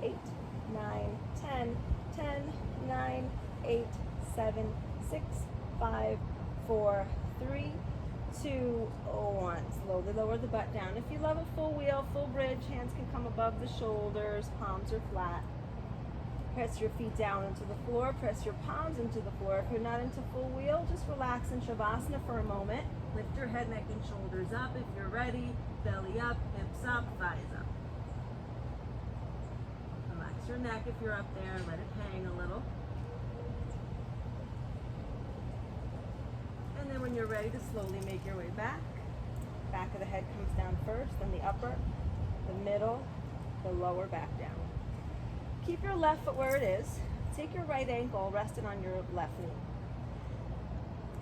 8, 9, 10, 10, 9, 8, 7, 6, 5, 4, 3, 2, 1. Slowly lower the butt down. If you love a full wheel, full bridge, hands can come above the shoulders, palms are flat. Press your feet down into the floor, press your palms into the floor. If you're not into full wheel, just relax in Shavasana for a moment. Lift your head, neck, and shoulders up if you're ready. Belly up, hips up, thighs up. Relax your neck if you're up there and let it hang a little. And then when you're ready to slowly make your way back, back of the head comes down first, then the upper, the middle, the lower back down. Keep your left foot where it is. Take your right ankle rested on your left knee.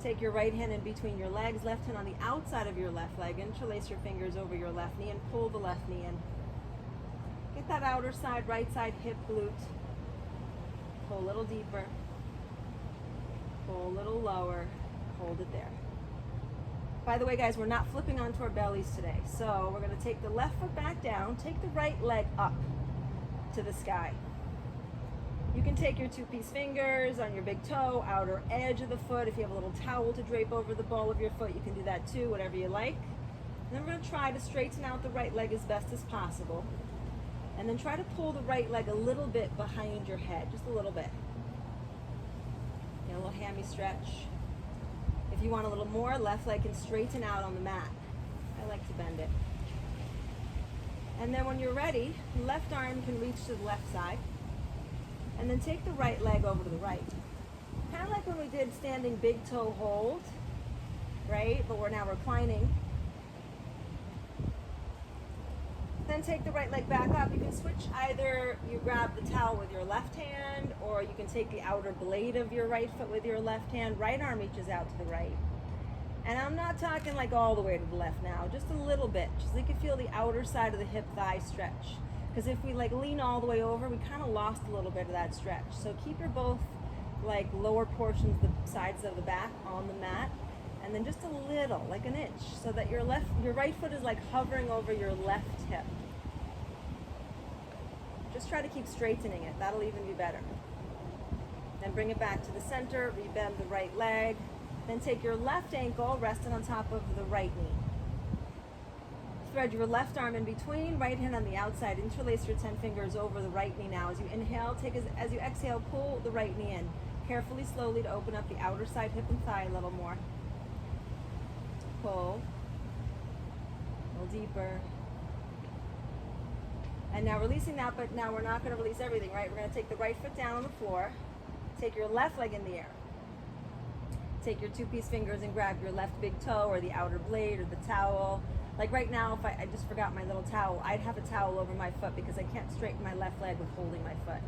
Take your right hand in between your legs, left hand on the outside of your left leg. Interlace your fingers over your left knee and pull the left knee in. Get that outer side, right side hip glute. Pull a little deeper. Pull a little lower. Hold it there. By the way, guys, we're not flipping onto our bellies today. So we're going to take the left foot back down. Take the right leg up to the sky. You can take your 2-piece fingers on your big toe, outer edge of the foot. If you have a little towel to drape over the ball of your foot, you can do that too, whatever you like. And then we're going to try to straighten out the right leg as best as possible. And then try to pull the right leg a little bit behind your head, just a little bit. Get a little hammy stretch. If you want a little more, left leg can straighten out on the mat. I like to bend it. And then when you're ready, left arm can reach to the left side. And then take the right leg over to the right. Kind of like when we did standing big toe hold, right? But we're now reclining. Then take the right leg back up. You can switch, either you grab the towel with your left hand, or you can take the outer blade of your right foot with your left hand. Right arm reaches out to the right. And I'm not talking like all the way to the left now, just a little bit, just so you can feel the outer side of the hip thigh stretch. Because if we like lean all the way over, we kind of lost a little bit of that stretch. So keep your both like lower portions, the sides of the back on the mat, and then just a little, like an inch, so that your right foot is like hovering over your left hip. Just try to keep straightening it. That'll even be better. Then bring it back to the center, rebend the right leg. Then take your left ankle, rest it on top of the right knee. thread your left arm in between, right hand on the outside. Interlace your 10 fingers over the right knee now. As you inhale, as you exhale, pull the right knee in. Carefully, slowly to open up the outer side hip and thigh a little more. Pull. A little deeper. And now releasing that, but now we're not going to release everything, right? We're going to take the right foot down on the floor. Take your left leg in the air. Take your 2-piece fingers and grab your left big toe or the outer blade or the towel. Like right now, if I just forgot my little towel, I'd have a towel over my foot because I can't straighten my left leg with holding my foot.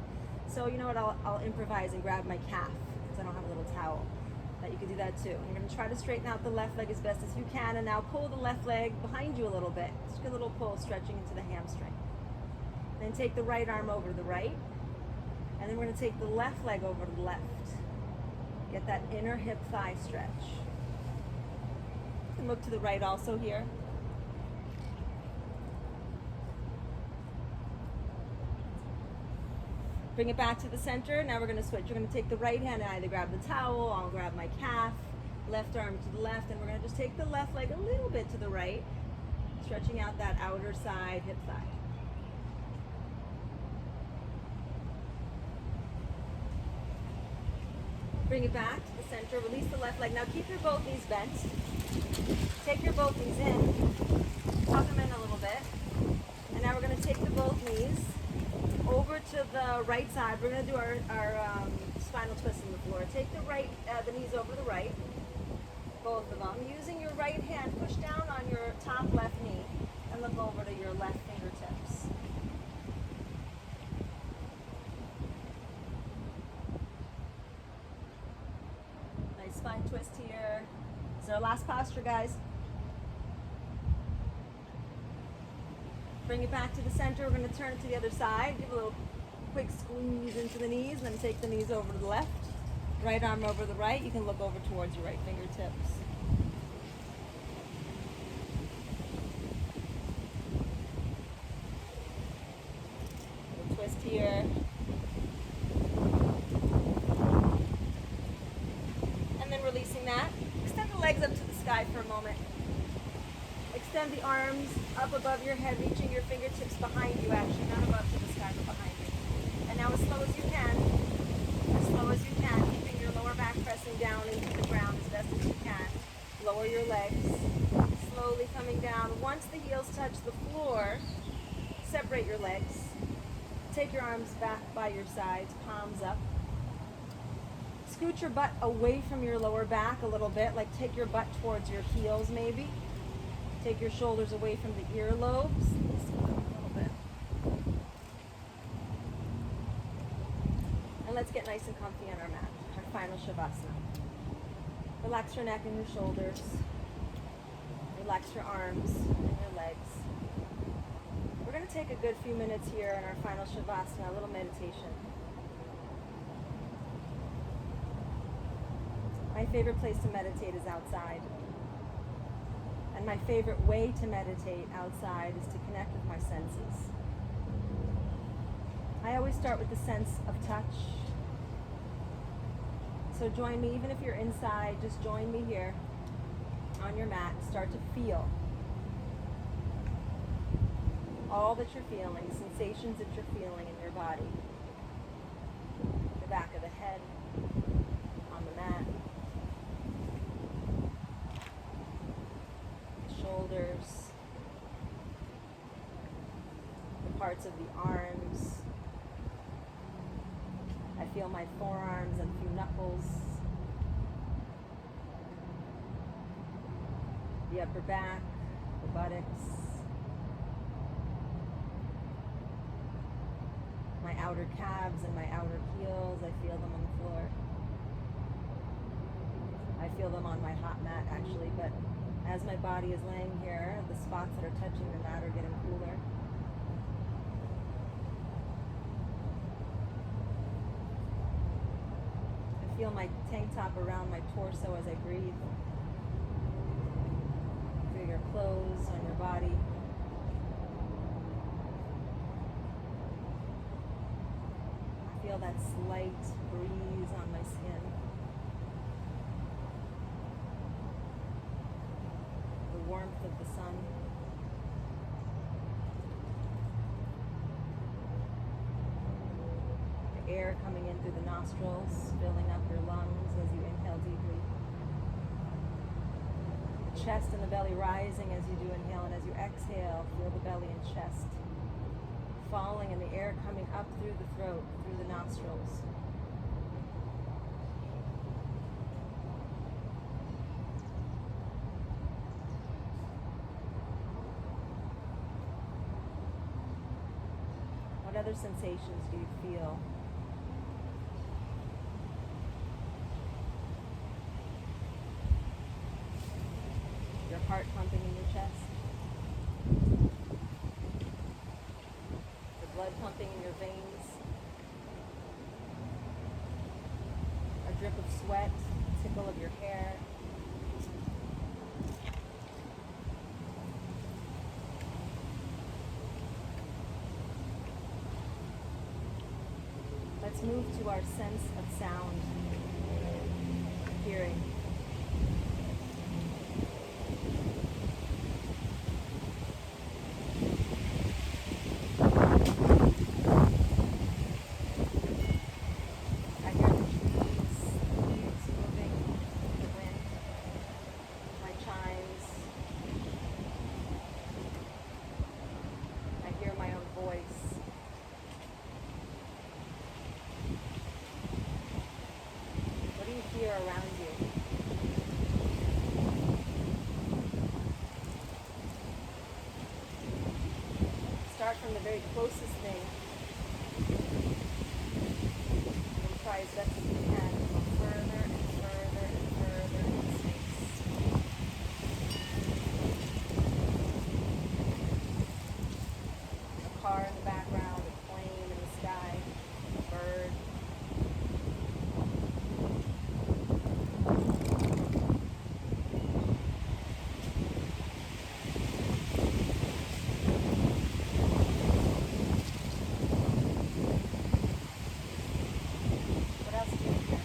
So you know what, I'll improvise and grab my calf because I don't have a little towel. That you can do that too. And you're going to try to straighten out the left leg as best as you can, and now pull the left leg behind you a little bit. Just get a little pull, stretching into the hamstring. Then take the right arm over to the right, and then we're going to take the left leg over to the left. Get that inner hip thigh stretch. And look to the right also here. Bring it back to the center. Now we're going to switch. You're going to take the right hand and either grab the towel, I'll grab my calf, left arm to the left, and we're going to just take the left leg a little bit to the right, stretching out that outer side hip thigh. Bring it back to the center. Release the left leg. Now keep your both knees bent. Take your both knees in. Tuck them in a little bit. And now we're going to take the both knees over to the right side. We're going to do our spinal twist on the floor. Take the knees over the right, both of them. Using your right hand, push down on your top left knee and look over to your left fingertips. Nice spine twist here. This is our last posture, guys. Bring it back to the center. We're going to turn it to the other side. Give a little quick squeeze into the knees, and then take the knees over to the left. Right arm over the right. You can look over towards your right fingertips. Little twist here. And then releasing that. Extend the legs up to the sky for a moment. Extend the arms up above your head, reaching your fingertips behind you, actually, not above to the sky, but behind you. And now as slow as you can, keeping your lower back pressing down into the ground as best as you can. Lower your legs, slowly coming down. Once the heels touch the floor, separate your legs. Take your arms back by your sides, palms up. Scoot your butt away from your lower back a little bit, like take your butt towards your heels maybe. Take your shoulders away from the earlobes. A little bit. And let's get nice and comfy on our mat, our final Shavasana. Relax your neck and your shoulders. Relax your arms and your legs. We're going to take a good few minutes here in our final Shavasana, a little meditation. My favorite place to meditate is outside. And my favorite way to meditate outside is to connect with my senses. I always start with the sense of touch. So join me, even if you're inside, just join me here on your mat. Start to feel all that you're feeling, sensations that you're feeling in your body. The back of the head, on the mat. Shoulders, the parts of the arms. I feel my forearms and a few knuckles, the upper back, the buttocks, my outer calves and my outer heels. I feel them on the floor. I feel them on my hot mat actually, but as my body is laying here, the spots that are touching the mat are getting cooler. I feel my tank top around my torso as I breathe. Feel your clothes on your body. I feel that slight breeze on my skin. The warmth of the sun. air coming in through the nostrils, filling up your lungs as you inhale deeply. The chest and the belly rising as you do inhale, and as you exhale, feel the belly and chest falling and the air coming up through the throat, through the nostrils. What other sensations do you feel? Your heart pumping in your chest? The blood pumping in your veins? A drip of sweat, tickle of your hair? Let's move to our sense of sound, hearing. I hear the trees, leaves moving in the wind, my chimes. I hear my own voice. What do you hear around you? Start from the very closest thing and try as best as you can to go further and further and further in space. A car in the background, a plane in the sky, a bird. What else do you hear?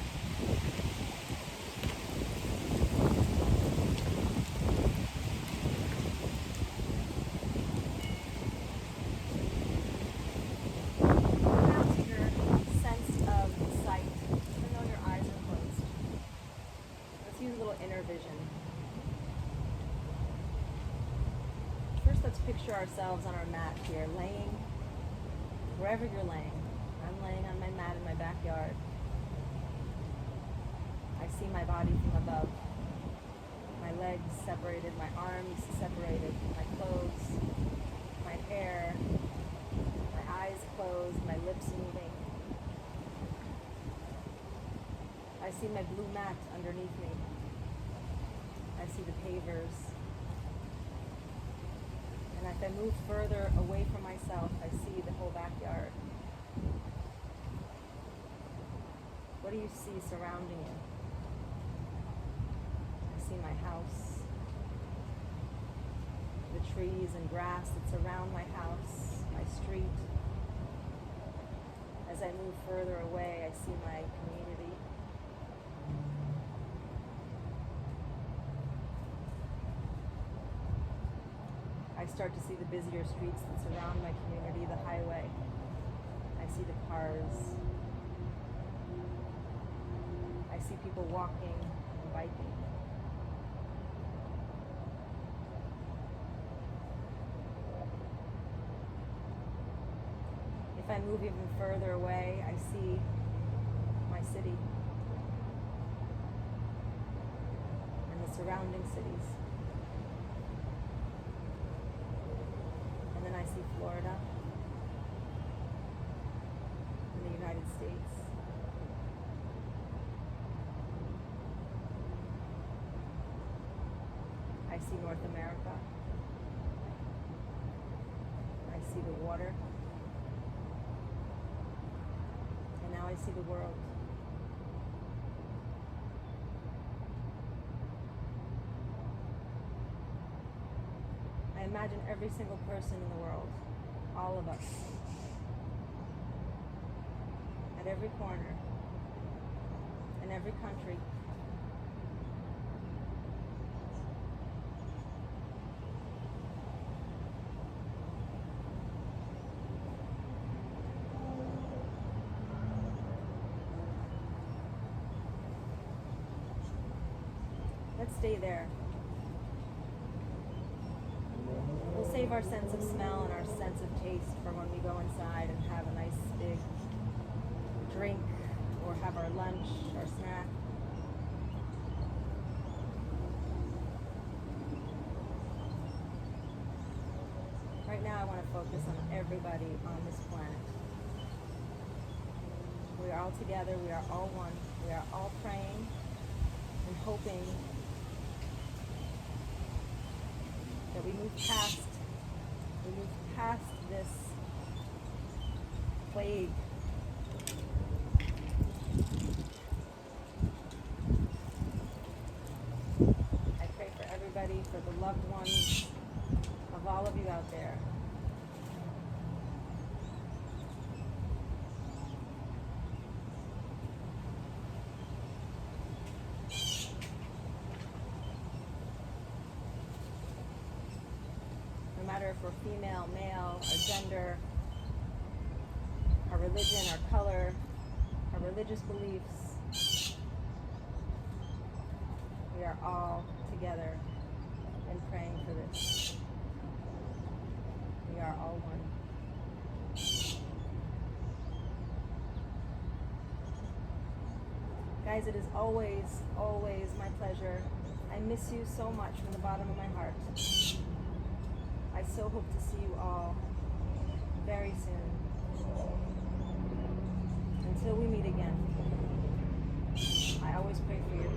Now to your sense of sight, even though your eyes are closed. Let's use a little inner vision. First, let's picture ourselves on our mat here, laying wherever you're laying. I'm laying on my mat in my backyard. I see my body from above. My legs separated, my arms separated, my clothes, my hair, my eyes closed, my lips moving. I see my blue mat underneath me. I see the pavers. And if I move further away from myself, I see the whole backyard. What do you see surrounding you? I see my house, the trees and grass that surround my house, my street. As I move further away, I see my community. I start to see the busier streets that surround my community, the highway. I see the cars. I see people walking and biking. If I move even further away, I see my city and the surrounding cities. And then I see Florida and the United States. I see North America. I see the water. And now I see the world. I imagine every single person in the world, all of us, at every corner, in every country. stay there. We'll save our sense of smell and our sense of taste for when we go inside and have a nice big drink or have our lunch or snack. Right now I want to focus on everybody on this planet. We are all together, we are all one, we are all praying and hoping that we move past this plague. I pray for everybody, for the loved ones of all of you out there. No matter if we're female, male, our gender, our religion, our color, our religious beliefs, we are all together and praying for this. We are all one. Guys, it is always, always my pleasure. I miss you so much from the bottom of my heart. I so hope to see you all very soon. Until we meet again, I always pray for your